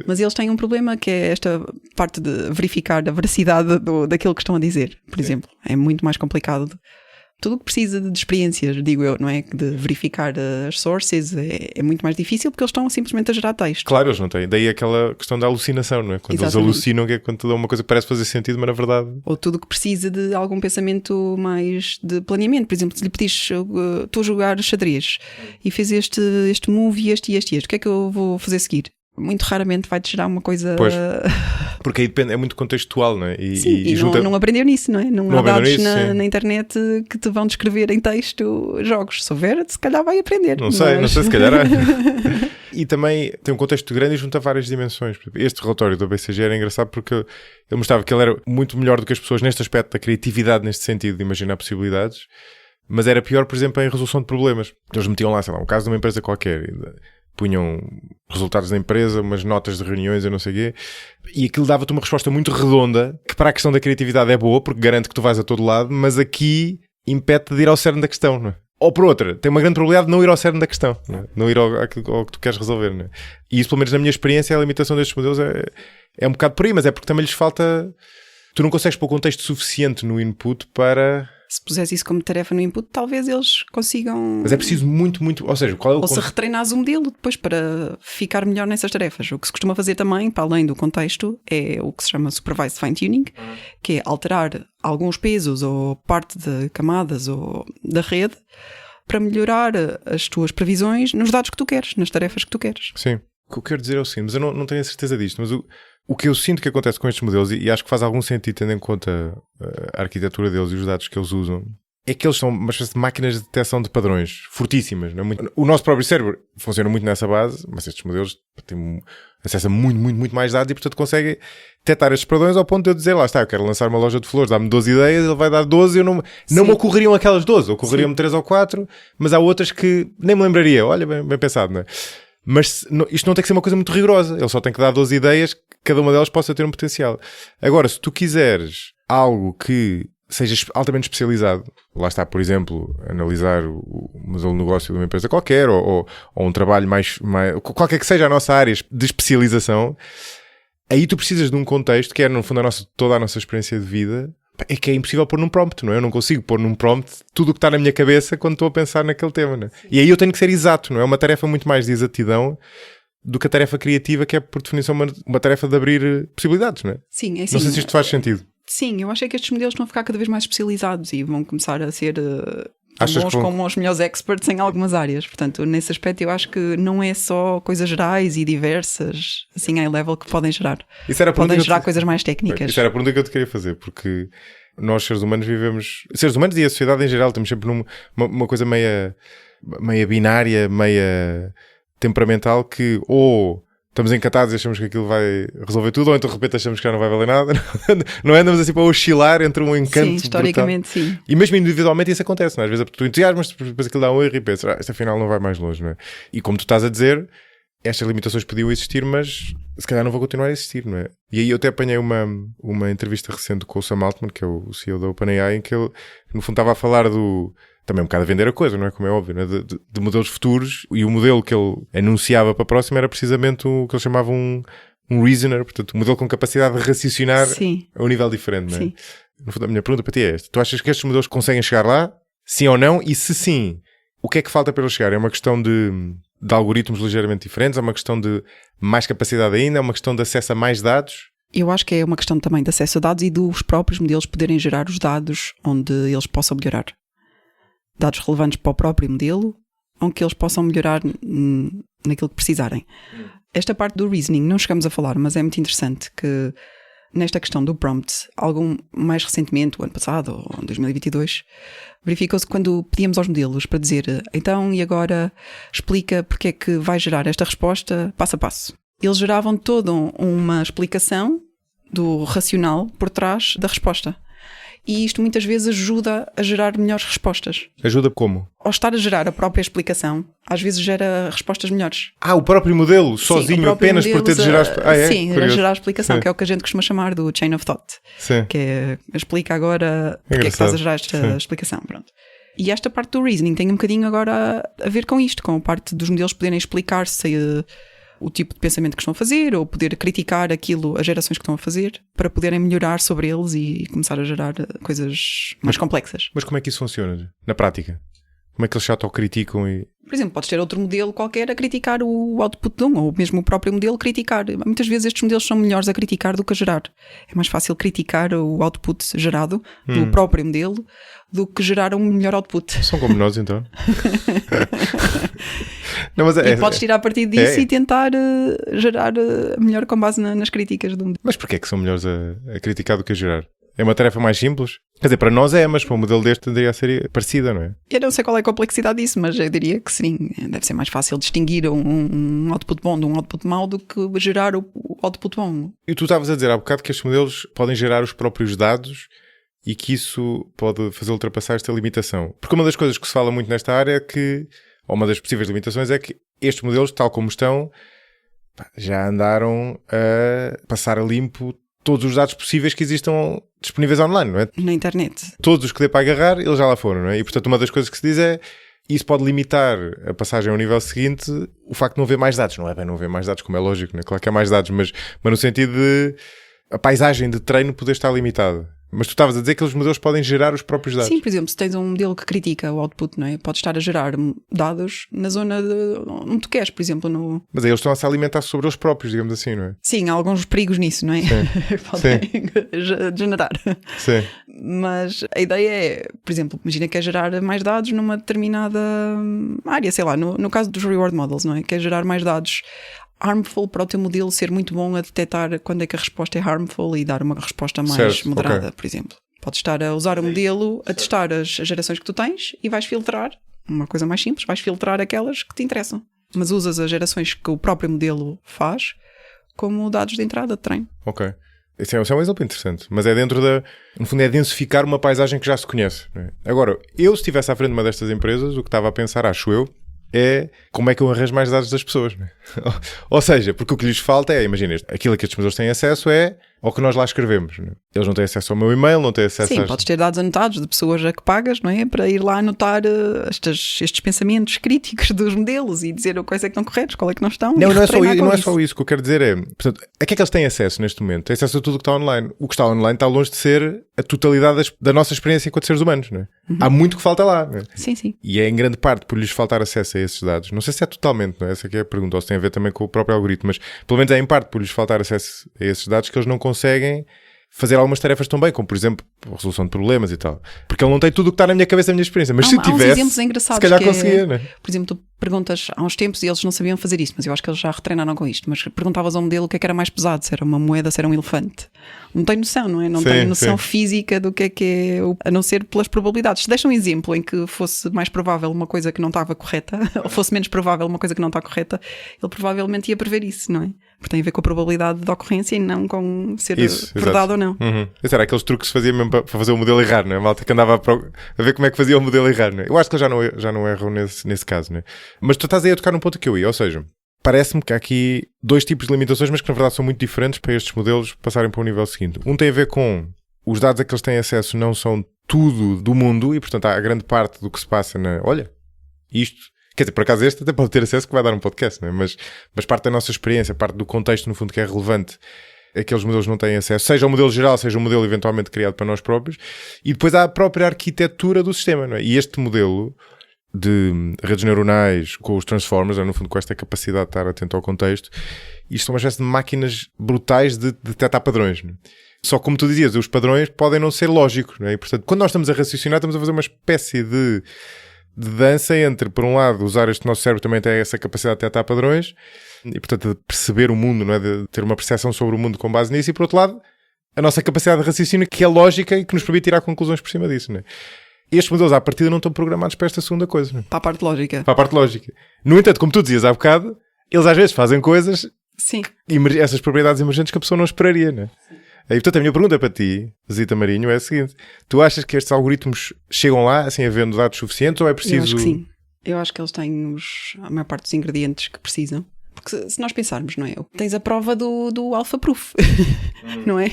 Mas eles têm um problema que é esta parte de verificar a veracidade daquilo que estão a dizer, por exemplo. É muito mais complicado. Tudo o que precisa de experiências, digo eu, não é? De verificar as sources é muito mais difícil porque eles estão simplesmente a gerar texto. Claro, eles não têm. Daí aquela questão da alucinação, não é? Quando eles alucinam, que é quando dá uma coisa que parece fazer sentido, mas na verdade... Ou tudo o que precisa de algum pensamento mais de planeamento. Por exemplo, se lhe pedires, estou a jogar xadrez e fez este move e este. O que é que eu vou fazer a seguir? Muito raramente vai-te gerar uma coisa... Pois, porque aí depende, é muito contextual, não é? E não aprendeu nisso, não é? Não há dados na internet que te vão descrever em texto jogos. Se houver, se calhar vai aprender. Não sei se calhar há. E também tem um contexto grande e junta várias dimensões. Este relatório da BCG era engraçado porque ele mostrava que ele era muito melhor do que as pessoas neste aspecto da criatividade, neste sentido de imaginar possibilidades, mas era pior, por exemplo, em resolução de problemas. Eles metiam lá, sei lá, um caso de uma empresa qualquer, punham resultados da empresa, umas notas de reuniões, eu não sei o quê, e aquilo dava-te uma resposta muito redonda, que para a questão da criatividade é boa, porque garante que tu vais a todo lado, mas aqui impede-te de ir ao cerne da questão, não é? Ou por outra, tem uma grande probabilidade de não ir ao cerne da questão, não ir ao que tu queres resolver, não é? E isso, pelo menos na minha experiência, a limitação destes modelos é um bocado por aí, mas é porque também lhes falta... Tu não consegues pôr contexto suficiente no input para... Se puseres isso como tarefa no input, talvez eles consigam... Mas é preciso muito... Ou seja, qual é o... Ou se retreinares o modelo depois para ficar melhor nessas tarefas. O que se costuma fazer também, para além do contexto, é o que se chama Supervised Fine-Tuning, que é alterar alguns pesos ou parte de camadas ou da rede para melhorar as tuas previsões nos dados que tu queres, nas tarefas que tu queres. Sim. O que eu quero dizer é o seguinte, mas eu não tenho a certeza disto, mas o que eu sinto que acontece com estes modelos, e acho que faz algum sentido tendo em conta a arquitetura deles e os dados que eles usam, é que eles são uma espécie de máquinas de detecção de padrões fortíssimas. Não é? O nosso próprio cérebro funciona muito nessa base, mas estes modelos têm acesso a muito mais dados e, portanto, conseguem detectar estes padrões ao ponto de eu dizer, lá está, eu quero lançar uma loja de flores, dá-me 12 ideias, ele vai dar 12 e não me ocorreriam aquelas 12, ocorreriam-me 3 ou 4, mas há outras que nem me lembraria. Olha, bem pensado, não é? Mas isto não tem que ser uma coisa muito rigorosa, ele só tem que dar 12 ideias, que cada uma delas possa ter um potencial. Agora, se tu quiseres algo que seja altamente especializado, lá está, por exemplo, analisar o modelo de negócio de uma empresa qualquer, ou um trabalho mais, qualquer que seja a nossa área de especialização, aí tu precisas de um contexto que é, no fundo, toda a nossa experiência de vida, é que é impossível pôr num prompt, não é? Eu não consigo pôr num prompt tudo o que está na minha cabeça quando estou a pensar naquele tema, não é? E aí eu tenho que ser exato, não é? É uma tarefa muito mais de exatidão do que a tarefa criativa, que é, por definição, uma tarefa de abrir possibilidades, não é? Sim, é assim. Não sei se isto faz sentido. Sim, eu acho que estes modelos vão ficar cada vez mais especializados e vão começar a ser Achas bons como os melhores experts em algumas áreas. Portanto, nesse aspecto eu acho que não é só coisas gerais e diversas, assim, high level, que podem gerar. Podem gerar coisas mais técnicas. Isso era a pergunta que eu te queria fazer, porque nós, seres humanos, seres humanos e a sociedade em geral, temos sempre uma coisa meia binária, meia temperamental, que ou estamos encantados e achamos que aquilo vai resolver tudo, ou então de repente achamos que já não vai valer nada. Não andamos assim para oscilar entre um encanto. Sim, historicamente brutal. Sim. E mesmo individualmente isso acontece, não é? Às vezes tu entusiasmas, depois aquilo dá um erro e pensas, isto afinal não vai mais longe, não é? E como tu estás a dizer, estas limitações podiam existir, mas se calhar não vão continuar a existir, não é? E aí eu até apanhei uma entrevista recente com o Sam Altman, que é o CEO da OpenAI, em que ele, no fundo, estava a falar também um bocado a vender a coisa, não é? Como é óbvio, não é? De modelos futuros, e o modelo que ele anunciava para a próxima era precisamente o que ele chamava um reasoner, portanto, um modelo com capacidade de raciocinar a um nível diferente, não é? Sim. No fundo, a minha pergunta para ti é esta. Tu achas que estes modelos conseguem chegar lá? Sim ou não? E se sim, o que é que falta para eles chegar? É uma questão de algoritmos ligeiramente diferentes? É uma questão de mais capacidade ainda? É uma questão de acesso a mais dados? Eu acho que é uma questão também de acesso a dados e dos próprios modelos poderem gerar os dados onde eles possam melhorar. Dados relevantes para o próprio modelo, onde eles possam melhorar naquilo que precisarem. Esta parte do reasoning não chegamos a falar, mas é muito interessante que nesta questão do prompt, mais recentemente, o ano passado, ou em 2022, verificou-se que quando pedíamos aos modelos para dizer então e agora explica porque é que vai gerar esta resposta passo a passo. Eles geravam toda uma explicação do racional por trás da resposta. E isto muitas vezes ajuda a gerar melhores respostas. Ajuda como? Ao estar a gerar a própria explicação, às vezes gera respostas melhores. O próprio modelo, sozinho, próprio apenas modelo, por ter de gerar... Sim, a gerar a explicação, que é o que a gente costuma chamar do chain of thought. Sim. Que explica agora porque é que estás a gerar esta explicação. Pronto. E esta parte do reasoning tem um bocadinho agora a ver com isto, com a parte dos modelos poderem explicar-se o tipo de pensamento que estão a fazer, ou poder criticar as gerações que estão a fazer, para poderem melhorar sobre eles e começar a gerar coisas mais complexas. Mas como é que isso funciona na prática? Como é que eles já criticam? Por exemplo, podes ter outro modelo qualquer a criticar o output de ou mesmo o próprio modelo criticar. Muitas vezes estes modelos são melhores a criticar do que a gerar. É mais fácil criticar o output gerado do próprio modelo do que gerar um melhor output. São como nós, então. Não, mas e podes tirar a partir disso e tentar gerar melhor com base nas críticas do modelo. Mas porquê é que são melhores a criticar do que a gerar? É uma tarefa mais simples? Quer dizer, para nós mas para um modelo deste tenderia a ser parecida, não é? Eu não sei qual é a complexidade disso, mas eu diria que sim. Deve ser mais fácil distinguir um output bom de um output mau do que gerar o output bom. E tu estavas a dizer há bocado que estes modelos podem gerar os próprios dados e que isso pode fazer ultrapassar esta limitação. Porque uma das coisas que se fala muito nesta área é que, ou uma das possíveis limitações é que estes modelos, tal como estão, já andaram a passar a limpo todos os dados possíveis que existam disponíveis online, não é? Na internet. Todos os que dê para agarrar, eles já lá foram, não é? E portanto uma das coisas que se diz é isso pode limitar a passagem ao nível seguinte, o facto de não haver mais dados. Não é bem não haver mais dados, como é lógico, não é? Claro que há mais dados, mas no sentido de a paisagem de treino poder estar limitada. Mas tu estavas a dizer que os modelos podem gerar os próprios dados. Sim, por exemplo, se tens um modelo que critica o output, não é? Podes estar a gerar dados na zona onde tu queres, por exemplo. Mas aí eles estão a se alimentar sobre eles próprios, digamos assim, não é? Sim, há alguns perigos nisso, não é? Podem degenerar. Sim. Mas a ideia é, por exemplo, imagina que é gerar mais dados numa determinada área, sei lá, no caso dos reward models, não é? Que é gerar mais dados harmful para o teu modelo ser muito bom a detectar quando é que a resposta é harmful e dar uma resposta mais moderada, por exemplo. Podes estar a usar o modelo a testar as gerações que tu tens e vais filtrar, uma coisa mais simples, vais filtrar aquelas que te interessam. Mas usas as gerações que o próprio modelo faz como dados de entrada de treino. Ok. Esse é um exemplo interessante, mas é dentro da... No fundo é densificar uma paisagem que já se conhece. Não é? Agora, eu se estivesse à frente de uma destas empresas, o que estava a pensar, acho eu, é como é que eu arranjo mais dados das pessoas. Não é? Ou seja, porque o que lhes falta é, imagina, aquilo a que estes modelos têm acesso é ao que nós lá escrevemos. Não é? Eles não têm acesso ao meu e-mail, não têm acesso Sim, podes ter dados anotados de pessoas a que pagas, não é? Para ir lá anotar estes pensamentos críticos dos modelos e dizer quais é que estão corretos, qual é que não estão. Não é só isso. O que eu quero dizer é, portanto, a que é que eles têm acesso neste momento? Têm acesso a tudo o que está online. O que está online está longe de ser a totalidade da nossa experiência enquanto seres humanos. Não é? Há muito que falta lá. Não é? Sim, sim. E é em grande parte por lhes faltar acesso a esses dados. Não sei se é totalmente, não é? Essa aqui é a pergunta, ou se tem a ver também com o próprio algoritmo, mas pelo menos é em parte por lhes faltar acesso a esses dados que eles não conseguem fazer algumas tarefas tão bem, como por exemplo a resolução de problemas e tal. Porque ele não tem tudo o que está na minha cabeça, na minha experiência. Mas se tivesse, se calhar conseguia, né? Por exemplo, tu perguntas há uns tempos e eles não sabiam fazer isso, mas eu acho que eles já retreinaram com isto. Mas perguntavas ao modelo o que é que era mais pesado, se era uma moeda, se era um elefante. Não tem noção, não é? Não tem noção física do que é, a não ser pelas probabilidades. Se deixa um exemplo em que fosse mais provável uma coisa que não estava correta, ou fosse menos provável uma coisa que não está correta, ele provavelmente ia prever isso, não é? Porque tem a ver com a probabilidade de ocorrência e não com ser verdade ou não. Esse era aqueles truques que se fazia mesmo para fazer o modelo errar, não é? A malta que andava a ver como é que fazia o modelo errar, não é? Eu acho que eles já não erram nesse caso, não é? Mas tu estás aí a tocar num ponto que eu ia, ou seja, parece-me que há aqui dois tipos de limitações, mas que na verdade são muito diferentes para estes modelos passarem para o nível seguinte. Um tem a ver com os dados a que eles têm acesso não são tudo do mundo e, portanto, há grande parte do que se passa olha, isto... Quer dizer, por acaso este até pode ter acesso que vai dar um podcast, não é? Mas parte da nossa experiência, parte do contexto, no fundo, que é relevante, aqueles modelos não têm acesso, seja o modelo geral, seja o modelo eventualmente criado para nós próprios, e depois há a própria arquitetura do sistema, não é? E este modelo de redes neuronais com os transformers, no fundo com esta capacidade de estar atento ao contexto, isto são uma espécie de máquinas brutais de detectar padrões, não é? Só como tu dizias, os padrões podem não ser lógicos, não é? E, portanto, quando nós estamos a raciocinar, estamos a fazer uma espécie de dança entre, por um lado, usar este nosso cérebro também tem essa capacidade de detectar padrões e, portanto, de perceber o mundo, não é? De ter uma percepção sobre o mundo com base nisso, e, por outro lado, a nossa capacidade de raciocínio, que é lógica e que nos permite tirar conclusões por cima disso, não é? Estes modelos à partida não estão programados para esta segunda coisa, não é? Para a parte lógica. Para a parte lógica. No entanto, como tu dizias há bocado, eles às vezes fazem coisas, sim, essas propriedades emergentes que a pessoa não esperaria, não é? E, portanto, a minha pergunta para ti, Zita Marinho, é a seguinte: tu achas que estes algoritmos chegam lá, assim, havendo dados suficientes, ou é preciso... Eu acho que sim. Eu acho que eles têm a maior parte dos ingredientes que precisam. Porque se nós pensarmos, não é? Tens a prova do Alpha Proof, não é?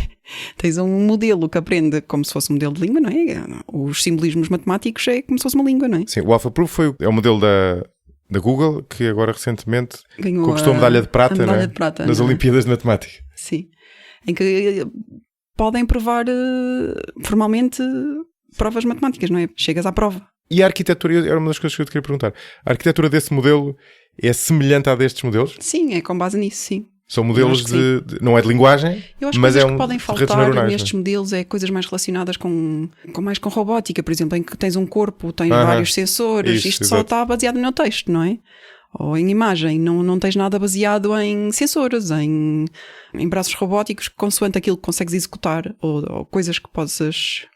Tens um modelo que aprende como se fosse um modelo de língua, não é? Os simbolismos matemáticos é como se fosse uma língua, não é? Sim, o Alpha Proof é o modelo da Google, que agora recentemente conquistou a medalha de prata, nas Olimpíadas de Matemática. Sim. Em que podem provar formalmente provas matemáticas, não é? Chegas à prova. E a arquitetura, era uma das coisas que eu te queria perguntar. A arquitetura desse modelo é semelhante à destes modelos? Sim, é com base nisso, sim. São modelos não é de linguagem, mas é que podem faltar nestes modelos é coisas mais relacionadas com robótica, por exemplo, em que tens um corpo, tens vários sensores, isto só está baseado no texto, não é? Ou em imagem, não tens nada baseado em sensores, em braços robóticos, consoante aquilo que consegues executar, ou coisas que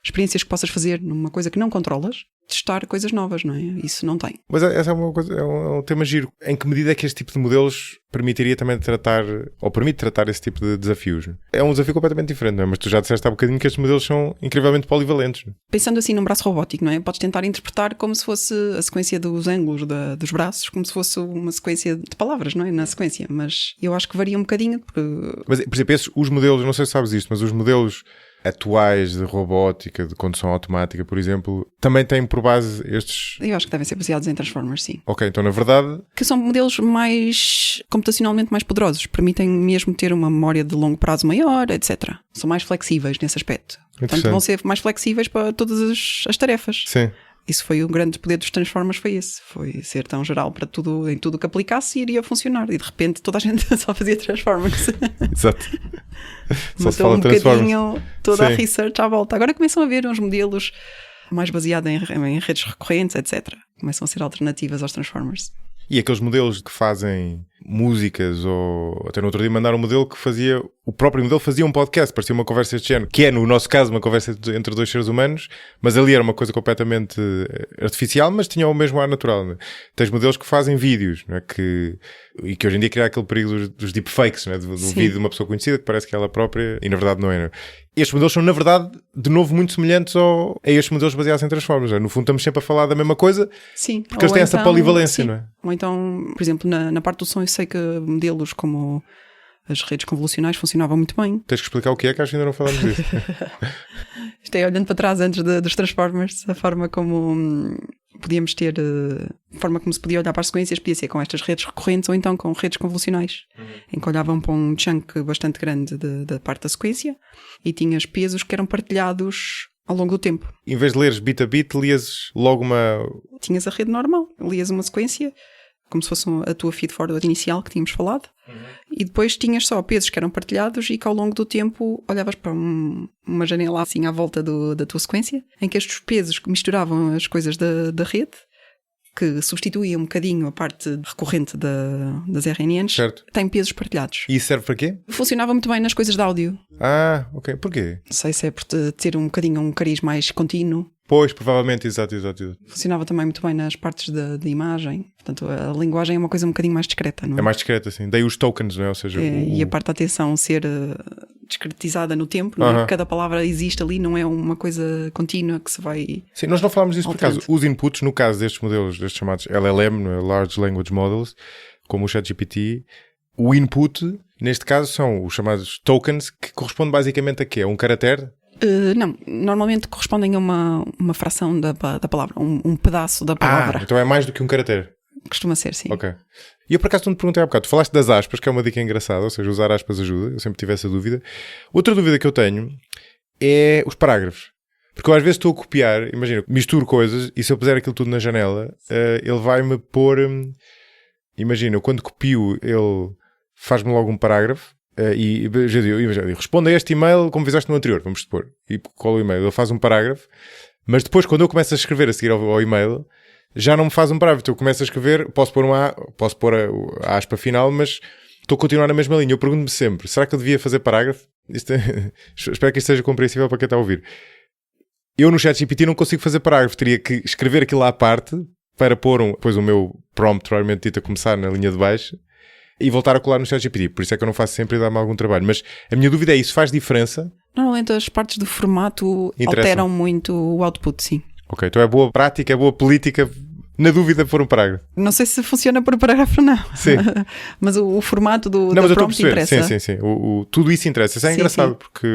experiências que possas fazer numa coisa que não controlas, testar coisas novas, não é? Isso não tem. Mas essa é uma coisa, é um tema giro. Em que medida é que este tipo de modelos permitiria também tratar, ou permite tratar esse tipo de desafios? É um desafio completamente diferente, não é? Mas tu já disseste há bocadinho que estes modelos são incrivelmente polivalentes. Pensando assim num braço robótico, não é? Podes tentar interpretar como se fosse a sequência dos ângulos dos braços, como se fosse uma sequência de palavras, não é? Na sequência, mas eu acho que varia um bocadinho. Porque... Mas, por exemplo, os modelos, não sei se sabes isto, mas os modelos atuais de robótica, de condução automática, por exemplo, também têm por base estes... Eu acho que devem ser baseados em Transformers, sim. Ok, então na verdade... Que são modelos mais computacionalmente mais poderosos, permitem mesmo ter uma memória de longo prazo maior, etc. São mais flexíveis nesse aspecto. Portanto, vão ser mais flexíveis para todas as tarefas. Sim. Isso foi o grande poder dos Transformers, foi esse. Foi ser tão geral para tudo, em tudo que aplicasse iria funcionar. E de repente toda a gente só fazia Transformers. Exato. Só se Matou fala bocadinho toda Sim. a research à volta. Agora começam a ver uns modelos mais baseados em redes recorrentes, etc. Começam a ser alternativas aos Transformers. E aqueles modelos que fazem músicas, ou até no outro dia mandaram um modelo que fazia, o próprio modelo fazia um podcast, parecia uma conversa deste género, que é no nosso caso uma conversa entre dois seres humanos, mas ali era uma coisa completamente artificial, mas tinha o mesmo ar natural, né? Tens modelos que fazem vídeos, né? E que hoje em dia cria aquele perigo dos deepfakes, né? Do vídeo de uma pessoa conhecida que parece que é ela própria e na verdade não é, né? Estes modelos são na verdade de novo muito semelhantes a estes modelos baseados em Transformers, né? No fundo estamos sempre a falar da mesma coisa, Sim. porque eles têm essa polivalência, sim. não é? Ou então, por exemplo, na parte do som eu sei que modelos como as redes convolucionais funcionavam muito bem. Tens que explicar o que acho que ainda não falamos disso. Isto é olhando para trás antes dos Transformers, a forma como podíamos ter, a forma como se podia olhar para as sequências podia ser com estas redes recorrentes ou então com redes convolucionais, em que olhavam para um chunk bastante grande da parte da sequência e tinhas pesos que eram partilhados ao longo do tempo. Em vez de leres bit a bit, lias logo uma... Tinhas a rede normal, lias uma sequência como se fosse a tua feed forward inicial que tínhamos falado, e depois tinhas só pesos que eram partilhados e que ao longo do tempo olhavas para uma janela assim à volta da tua sequência, em que estes pesos misturavam as coisas da rede, que substituía um bocadinho a parte recorrente das RNNs, Certo. tem pesos partilhados. E isso serve para quê? Funcionava muito bem nas coisas de áudio. Ah, ok. Porquê? Não sei se é por ter um bocadinho um cariz mais contínuo. Pois, provavelmente, exato. Funcionava também muito bem nas partes de imagem. Portanto, a linguagem é uma coisa um bocadinho mais discreta, não é? É mais discreto, assim. Daí os tokens, não é? Ou seja, E a parte da atenção ser discretizada no tempo, não é? Cada palavra existe ali, não é uma coisa contínua que se vai... Sim, nós não falámos disso por alterando. acaso. Os inputs, no caso destes modelos, destes chamados LLM, não é? Large Language Models, como o ChatGPT, o input, neste caso, são os chamados tokens, que correspondem basicamente a quê? A um caractere? Não, normalmente correspondem a uma fração da palavra, um pedaço da palavra. Então é mais do que um caractere. Costuma ser, sim. Ok. E eu por acaso não te perguntei há bocado, tu falaste das aspas, que é uma dica engraçada, ou seja, usar aspas ajuda, eu sempre tive essa dúvida. Outra dúvida que eu tenho é os parágrafos. Porque eu às vezes estou a copiar, imagina, misturo coisas e se eu puser aquilo tudo na janela, ele vai-me pôr... imagina, eu quando copio, ele faz-me logo um parágrafo e já digo, responda a este e-mail como fizeste no anterior, vamos supor. E colo o e-mail, ele faz um parágrafo, mas depois quando eu começo a escrever a seguir ao e-mail, já não me faz um parágrafo. Eu começo a escrever, posso pôr a aspa final, mas estou a continuar na mesma linha. Eu pergunto-me sempre, será que eu devia fazer parágrafo? Espero que isto seja compreensível para quem está a ouvir. Eu no ChatGPT não consigo fazer parágrafo, teria que escrever aquilo à parte para pôr depois o meu prompt, provavelmente dito, a começar na linha de baixo e voltar a colar no ChatGPT. Por isso é que eu não faço sempre e dá-me algum trabalho. Mas a minha dúvida é, isso faz diferença? Normalmente as partes do formato alteram muito o output, sim. Ok, então é boa prática, é boa política, na dúvida pôr um parágrafo. Não sei se funciona por parágrafo ou não. Sim. Mas o formato da mas eu prompt interessa. Sim. Tudo isso interessa. Isso é engraçado, porque...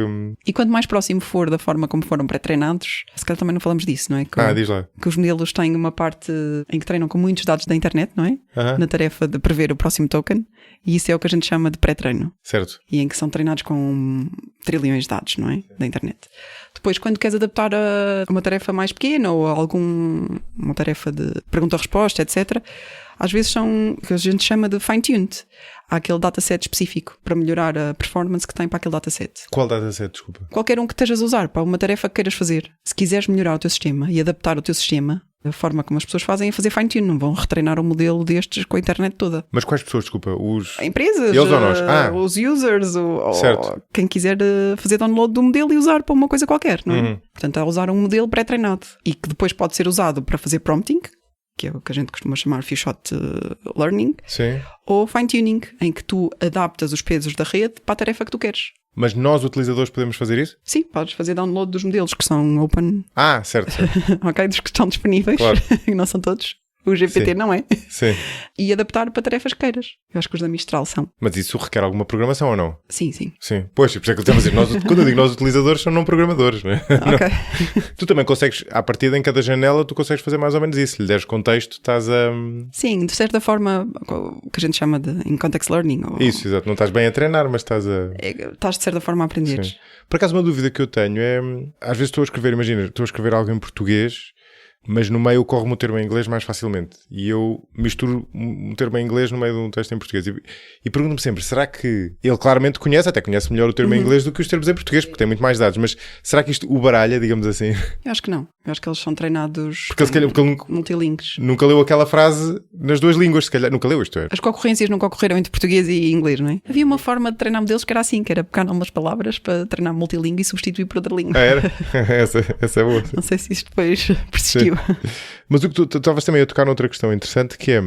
E quanto mais próximo for da forma como foram pré-treinados, se calhar também não falamos disso, não é? Diz lá. Que os modelos têm uma parte em que treinam com muitos dados da internet, não é? Na tarefa de prever o próximo token. E isso é o que a gente chama de pré-treino. Certo. E em que são treinados com trilhões de dados, não é? Da internet. Depois, quando queres adaptar a uma tarefa mais pequena ou a uma tarefa de pergunta-resposta, etc., às vezes são o que a gente chama de fine-tuned. Há aquele dataset específico para melhorar a performance que tem para aquele dataset. Qual dataset, desculpa? Qualquer um que estejas a usar para uma tarefa que queiras fazer. Se quiseres melhorar o teu sistema e adaptar o teu sistema, a forma como as pessoas fazem é fazer fine-tune. Não vão retreinar um modelo destes com a internet toda. Mas quais pessoas, desculpa? Empresas, eles ou nós? os users, ou quem quiser fazer download do modelo e usar para uma coisa qualquer, não é? Portanto, a usar um modelo pré-treinado e que depois pode ser usado para fazer prompting, que é o que a gente costuma chamar few-shot learning, sim, ou fine-tuning, em que tu adaptas os pesos da rede para a tarefa que tu queres. Mas nós, utilizadores, podemos fazer isso? Sim, podes fazer download dos modelos que são open. Certo. Ok, dos que estão disponíveis. Claro. E não são todos. O GPT não é. Sim. E adaptar para tarefas que queiras. Eu acho que os da Mistral são. Mas isso requer alguma programação ou não? Sim. Sim. Pois, por isso é que estamos a dizer, quando eu digo nós utilizadores, são não programadores, não é? Ok. Tu também consegues, à partida em cada janela, tu consegues fazer mais ou menos isso. Se lhe deres contexto, estás a... Sim, de certa forma, o que a gente chama de in context learning. Isso, exato. Não estás bem a treinar, mas estás a... Estás de certa forma a aprender. Sim. Por acaso, uma dúvida que eu tenho é, às vezes estou a escrever, imagina, estou a escrever algo em português, mas no meio ocorre-me o termo em inglês mais facilmente. E eu misturo um termo em inglês no meio de um texto em português. E pergunto-me sempre, será que ele claramente conhece, até conhece melhor o termo em inglês do que os termos em português, porque tem muito mais dados, mas será que isto o baralha, digamos assim? Eu acho que não. Eu acho que eles são treinados Porque ele multilingues. nunca leu aquela frase nas duas línguas, se calhar. Nunca leu isto. As concorrências nunca ocorreram entre português e inglês, não é? Havia uma forma de treinar modelos que era assim, que era pegar umas palavras para treinar multilingue e substituir por outra língua. Ah, era? essa é boa. Não sei se isto depois persistiu. Mas o que tu estavas também a tocar noutra questão interessante, que é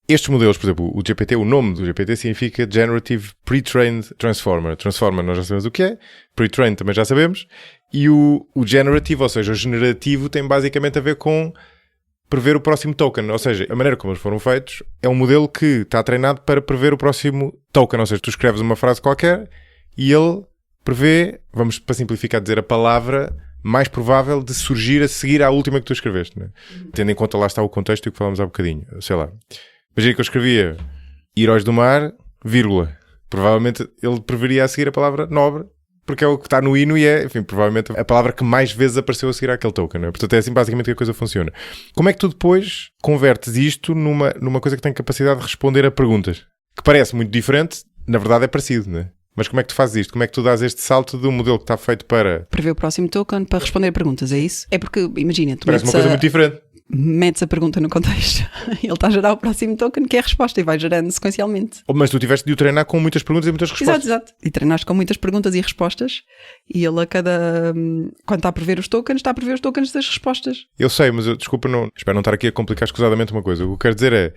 estes modelos, por exemplo, o GPT, o nome do GPT significa Generative Pre-Trained Transformer. Transformer nós já sabemos o que é, Pre-Trained também já sabemos, e o Generative, ou seja, o generativo, tem basicamente a ver com prever o próximo token, ou seja, a maneira como eles foram feitos é um modelo que está treinado para prever o próximo token, ou seja, tu escreves uma frase qualquer e ele prevê, vamos para simplificar dizer, a palavra mais provável de surgir a seguir à última que tu escreveste, né? Tendo em conta lá está o contexto e o que falámos há bocadinho, sei lá, imagina que eu escrevia Heróis do Mar, vírgula, provavelmente ele preveria a seguir a palavra nobre, porque é o que está no hino e é, enfim, provavelmente a palavra que mais vezes apareceu a seguir àquele token, não é? Portanto é assim basicamente que a coisa funciona. Como é que tu depois convertes isto numa coisa que tem capacidade de responder a perguntas? Que parece muito diferente, na verdade é parecido, não é? Mas como é que tu fazes isto? Como é que tu dás este salto de um modelo que está feito para... Prever o próximo token para responder a perguntas, é isso? É porque, imagina, tu parece uma coisa muito diferente. Metes a pergunta no contexto, ele está a gerar o próximo token que é a resposta e vai gerando sequencialmente. Mas tu tiveste de o treinar com muitas perguntas e muitas respostas. Exato. E treinaste com muitas perguntas e respostas e ele quando está a prever os tokens, está a prever os tokens das respostas. Eu sei, mas desculpa, espero não estar aqui a complicar escusadamente uma coisa. O que eu quero dizer é,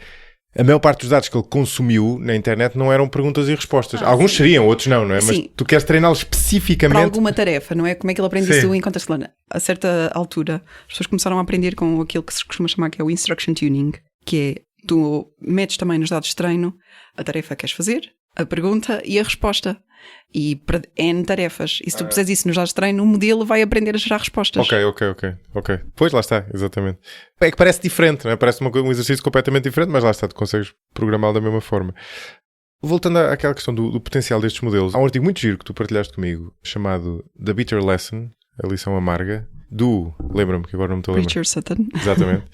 a maior parte dos dados que ele consumiu na internet não eram perguntas e respostas. Alguns seriam, outros não é? Mas sim. Tu queres treiná-los especificamente... Para alguma tarefa, não é? Como é que ele aprende isso em contexto escolar? A certa altura, as pessoas começaram a aprender com aquilo que se costuma chamar que é o instruction tuning, que é, tu metes também nos dados de treino a tarefa que queres fazer, a pergunta e a resposta. E para N tarefas. E se tu puseres isso nos dados de treino, o modelo vai aprender a gerar respostas. Ok. Pois, lá está, exatamente. É que parece diferente, não é? Parece um exercício completamente diferente, mas lá está, tu consegues programá-lo da mesma forma. Voltando àquela questão do potencial destes modelos, há um artigo muito giro que tu partilhaste comigo, chamado The Bitter Lesson, a lição amarga, lembra-me que agora não me estou a lembrar. Richard Sutton. Exatamente.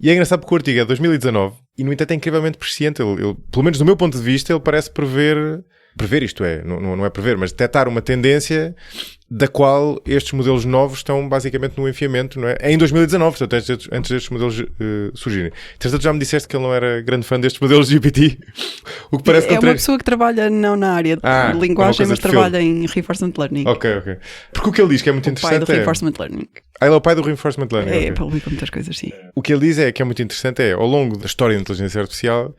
E é engraçado porque o artigo é de 2019 e, no entanto, é incrivelmente presciente. Ele, pelo menos do meu ponto de vista, ele parece prever isto é, não é prever, mas detectar uma tendência da qual estes modelos novos estão basicamente no enfiamento, não é? É em 2019, portanto, antes destes modelos surgirem. Entretanto, já me disseste que ele não era grande fã destes modelos de GPT. O que parece uma pessoa que trabalha não na área de linguagem, mas trabalha em Reinforcement Learning. Ok. Porque o que ele diz que é muito interessante é... O pai do Reinforcement Learning. Ele é o pai do Reinforcement Learning. É, publica muitas coisas, sim. O que ele diz que é muito interessante ao longo da história da inteligência artificial,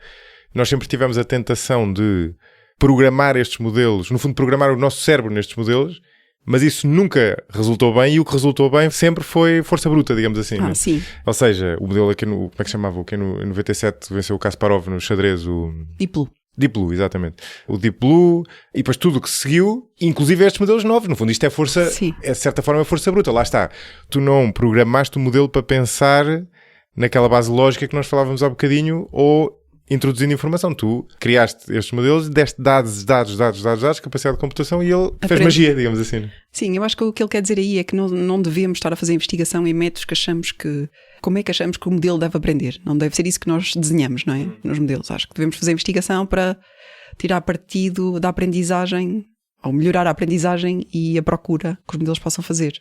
nós sempre tivemos a tentação de programar estes modelos, no fundo programar o nosso cérebro nestes modelos, mas isso nunca resultou bem e o que resultou bem sempre foi força bruta, digamos assim. Né? Sim. Ou seja, o modelo aqui como é que chamava? O que em 97 venceu o Kasparov no xadrez, o... Deep Blue, exatamente. O Deep Blue e depois tudo o que seguiu, inclusive estes modelos novos. No fundo isto é força, de certa forma é força bruta. Lá está. Tu não programaste o modelo para pensar naquela base lógica que nós falávamos há bocadinho ou introduzindo informação. Tu criaste estes modelos, deste dados, capacidade de computação e ele fez magia, digamos assim. Sim, eu acho que o que ele quer dizer aí é que não devemos estar a fazer investigação em métodos que achamos que... Como é que achamos que o modelo deve aprender? Não deve ser isso que nós desenhamos, não é? Nos modelos. Acho que devemos fazer investigação para tirar partido da aprendizagem ou melhorar a aprendizagem e a procura que os modelos possam fazer.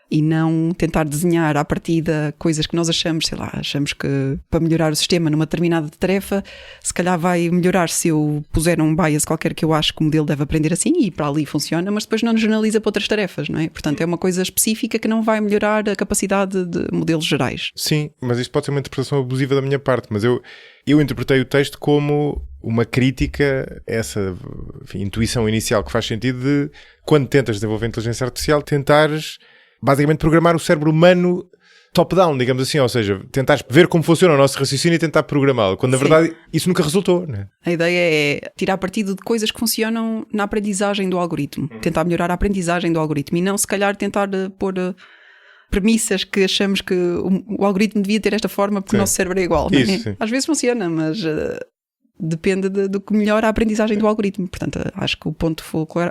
E não tentar desenhar à partida coisas que nós achamos que para melhorar o sistema numa determinada tarefa, se calhar vai melhorar se eu puser um bias qualquer que eu acho que o modelo deve aprender assim e para ali funciona, mas depois não generaliza para outras tarefas, não é? Portanto, é uma coisa específica que não vai melhorar a capacidade de modelos gerais. Sim, mas isto pode ser uma interpretação abusiva da minha parte, mas eu interpretei o texto como uma crítica a essa intuição inicial que faz sentido de, quando tentas desenvolver inteligência artificial, tentares basicamente programar o cérebro humano top-down, digamos assim, ou seja, tentar ver como funciona o nosso raciocínio e tentar programá-lo, quando na verdade isso nunca resultou, né? A ideia é tirar partido de coisas que funcionam na aprendizagem do algoritmo, tentar melhorar a aprendizagem do algoritmo e não se calhar tentar pôr premissas que achamos que o algoritmo devia ter esta forma porque o nosso cérebro é igual. Isso, Às vezes funciona, mas depende do que melhora a aprendizagem do algoritmo. Portanto, acho que o ponto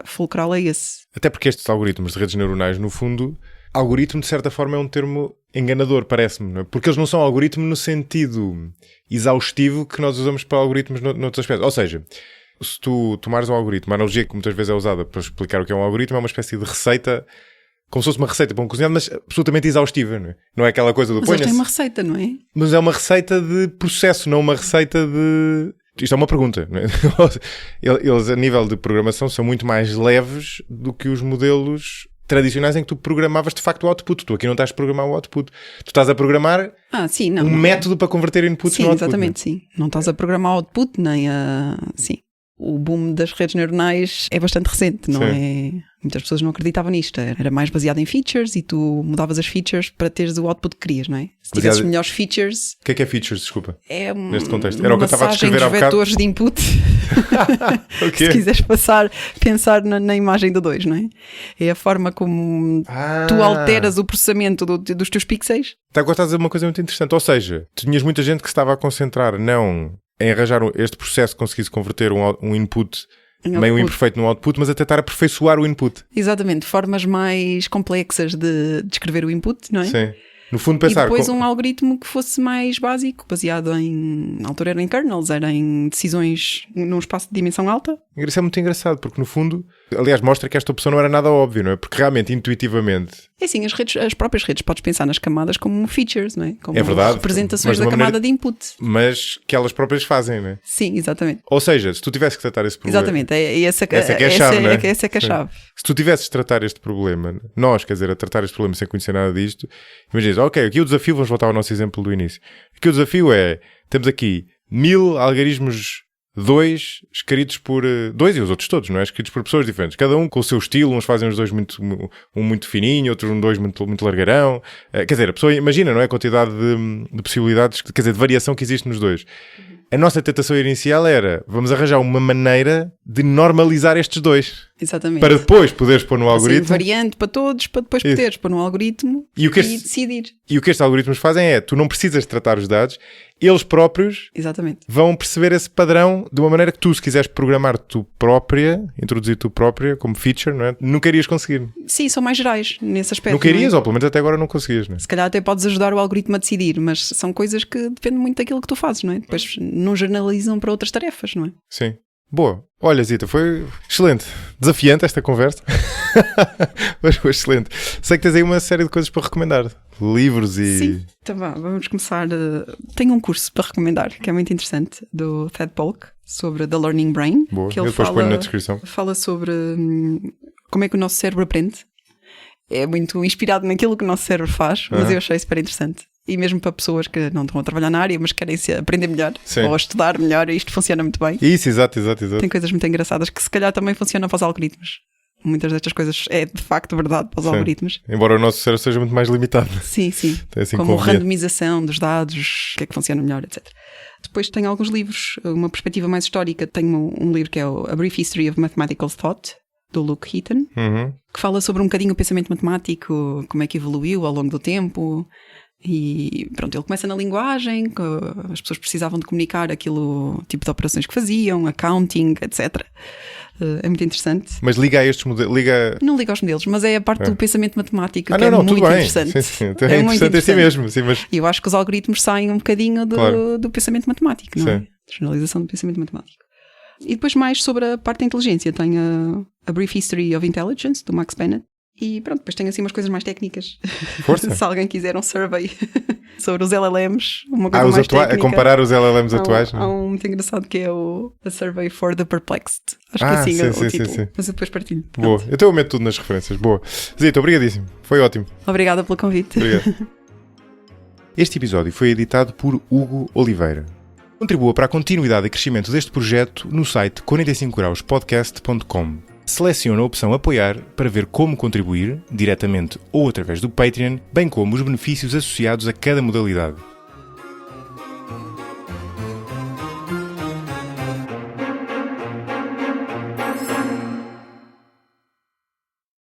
fulcral é esse. Até porque estes algoritmos de redes neuronais, no fundo, algoritmo de certa forma é um termo enganador, parece-me, não é? Porque eles não são algoritmo no sentido exaustivo que nós usamos para algoritmos noutros aspectos. Ou seja, se tu tomares um algoritmo, a analogia que muitas vezes é usada para explicar o que é um algoritmo é uma espécie de receita, como se fosse uma receita para um cozinhado, mas absolutamente exaustiva, não é? Não é aquela coisa do... Mas eles têm uma receita, não é? Mas é uma receita de processo, não uma receita de... Isto é uma pergunta, não é? Eles, a nível de programação, são muito mais leves do que os modelos tradicionais em que tu programavas de facto o output. Tu aqui não estás a programar o output. Tu estás a programar método para converter inputs no output. Sim, exatamente, sim. Não estás a programar o output, nem a... Sim. O boom das redes neuronais é bastante recente, não é? Muitas pessoas não acreditavam nisto. Era mais baseado em features e tu mudavas as features para teres o output que querias, não é? Se tivesses melhores features... O que é features, desculpa? Neste contexto. Era o que eu estava a descrever há bocado. Vetores de input. Se quiseres pensar na imagem do 2, não é? É a forma como tu alteras o processamento dos teus pixels. Agora estás a dizer uma coisa muito interessante. Ou seja, tu tinhas muita gente que se estava a concentrar não em arranjar este processo que conseguisse converter um input meio imperfeito no output, mas a tentar aperfeiçoar o input. Exatamente, formas mais complexas de descrever o input, não é? Sim. No fundo pensar... E depois um algoritmo que fosse mais básico, baseado na altura era em kernels, era em decisões num espaço de dimensão alta. Isso é muito engraçado, porque no fundo, aliás, mostra que esta opção não era nada óbvio, não é? Porque realmente, intuitivamente... É assim, as próprias redes, podes pensar nas camadas como features, não é? Como verdade, representações da camada de input. Mas que elas próprias fazem, não é? Sim, exatamente. Ou seja, se tu tivesse que tratar esse problema... Exatamente, essa é que é a chave, não é? Essa é que é a chave. Se tu tivesses de tratar este problema, a tratar este problema sem conhecer nada disto, imagina, ok, aqui o desafio, vamos voltar ao nosso exemplo do início. Aqui o desafio é, temos aqui 1000 algarismos 2 escritos por... 2 e os outros todos, não é? Escritos por pessoas diferentes. Cada um com o seu estilo. Uns fazem os dois um muito fininho, outros dois muito largarão. Quer dizer, a pessoa imagina, não é? A quantidade de possibilidades, quer dizer, de variação que existe nos dois. A nossa tentação inicial era, vamos arranjar uma maneira de normalizar estes dois. Exatamente. Para depois poderes pôr no algoritmo. Assim, variante para todos, para depois poderes pôr no algoritmo e decidir. E o que estes algoritmos fazem é, tu não precisas de tratar os dados, eles próprios vão perceber esse padrão de uma maneira que tu, se quiseres programar tu própria, introduzir tu própria como feature, não é? Nunca irias conseguir. Sim, são mais gerais nesse aspecto. Nunca irias, ou pelo menos até agora não conseguias, não é? Se calhar até podes ajudar o algoritmo a decidir, mas são coisas que dependem muito daquilo que tu fazes, não é? Depois não generalizam para outras tarefas, não é? Sim. Boa. Olha, Zita, foi excelente. Desafiante esta conversa. Mas foi excelente. Sei que tens aí uma série de coisas para recomendar. Livros e... Sim, então vamos começar. Tenho um curso para recomendar, que é muito interessante, do Ted Polk, sobre The Learning Brain. Boa, que ele depois ponho na descrição. Fala sobre como é que o nosso cérebro aprende. É muito inspirado naquilo que o nosso cérebro faz, mas eu achei super interessante. E mesmo para pessoas que não estão a trabalhar na área, mas querem aprender melhor, ou a estudar melhor, isto funciona muito bem. Isso, exato. Tem coisas muito engraçadas que se calhar também funcionam para os algoritmos. Muitas destas coisas é de facto verdade para os algoritmos. Embora o nosso cérebro seja muito mais limitado. Sim. Assim, como randomização dos dados, o que é que funciona melhor, etc. Depois tenho alguns livros, uma perspectiva mais histórica. Tenho um livro que é A Brief History of Mathematical Thought, do Luke Heaton, que fala sobre um bocadinho o pensamento matemático, como é que evoluiu ao longo do tempo. E pronto, ele começa na linguagem, que as pessoas precisavam de comunicar aquilo, tipo de operações que faziam, accounting, etc. É muito interessante. Mas liga a estes modelos? Não liga aos modelos, mas é a parte do pensamento matemático que muito interessante. Sim. Então é interessante assim mesmo. Sim, mas... E eu acho que os algoritmos saem um bocadinho do pensamento matemático, não é? Generalização do pensamento matemático. E depois mais sobre a parte da inteligência. Tenho a Brief History of Intelligence, do Max Bennett. E pronto, depois tenho assim umas coisas mais técnicas. Força. Se alguém quiser um survey sobre os LLMs, uma coisa mais técnica. A comparar os LLMs atuais. Há um muito engraçado que é A Survey for the Perplexed. Acho que assim é o título. Sim. Mas eu depois partilho. Boa. Então eu meto tudo nas referências. Boa. Zita, obrigadíssimo. Foi ótimo. Obrigada pelo convite. Obrigado. Este episódio foi editado por Hugo Oliveira. Contribua para a continuidade e crescimento deste projeto no site 45grauspodcast.com. Selecione a opção Apoiar para ver como contribuir, diretamente ou através do Patreon, bem como os benefícios associados a cada modalidade.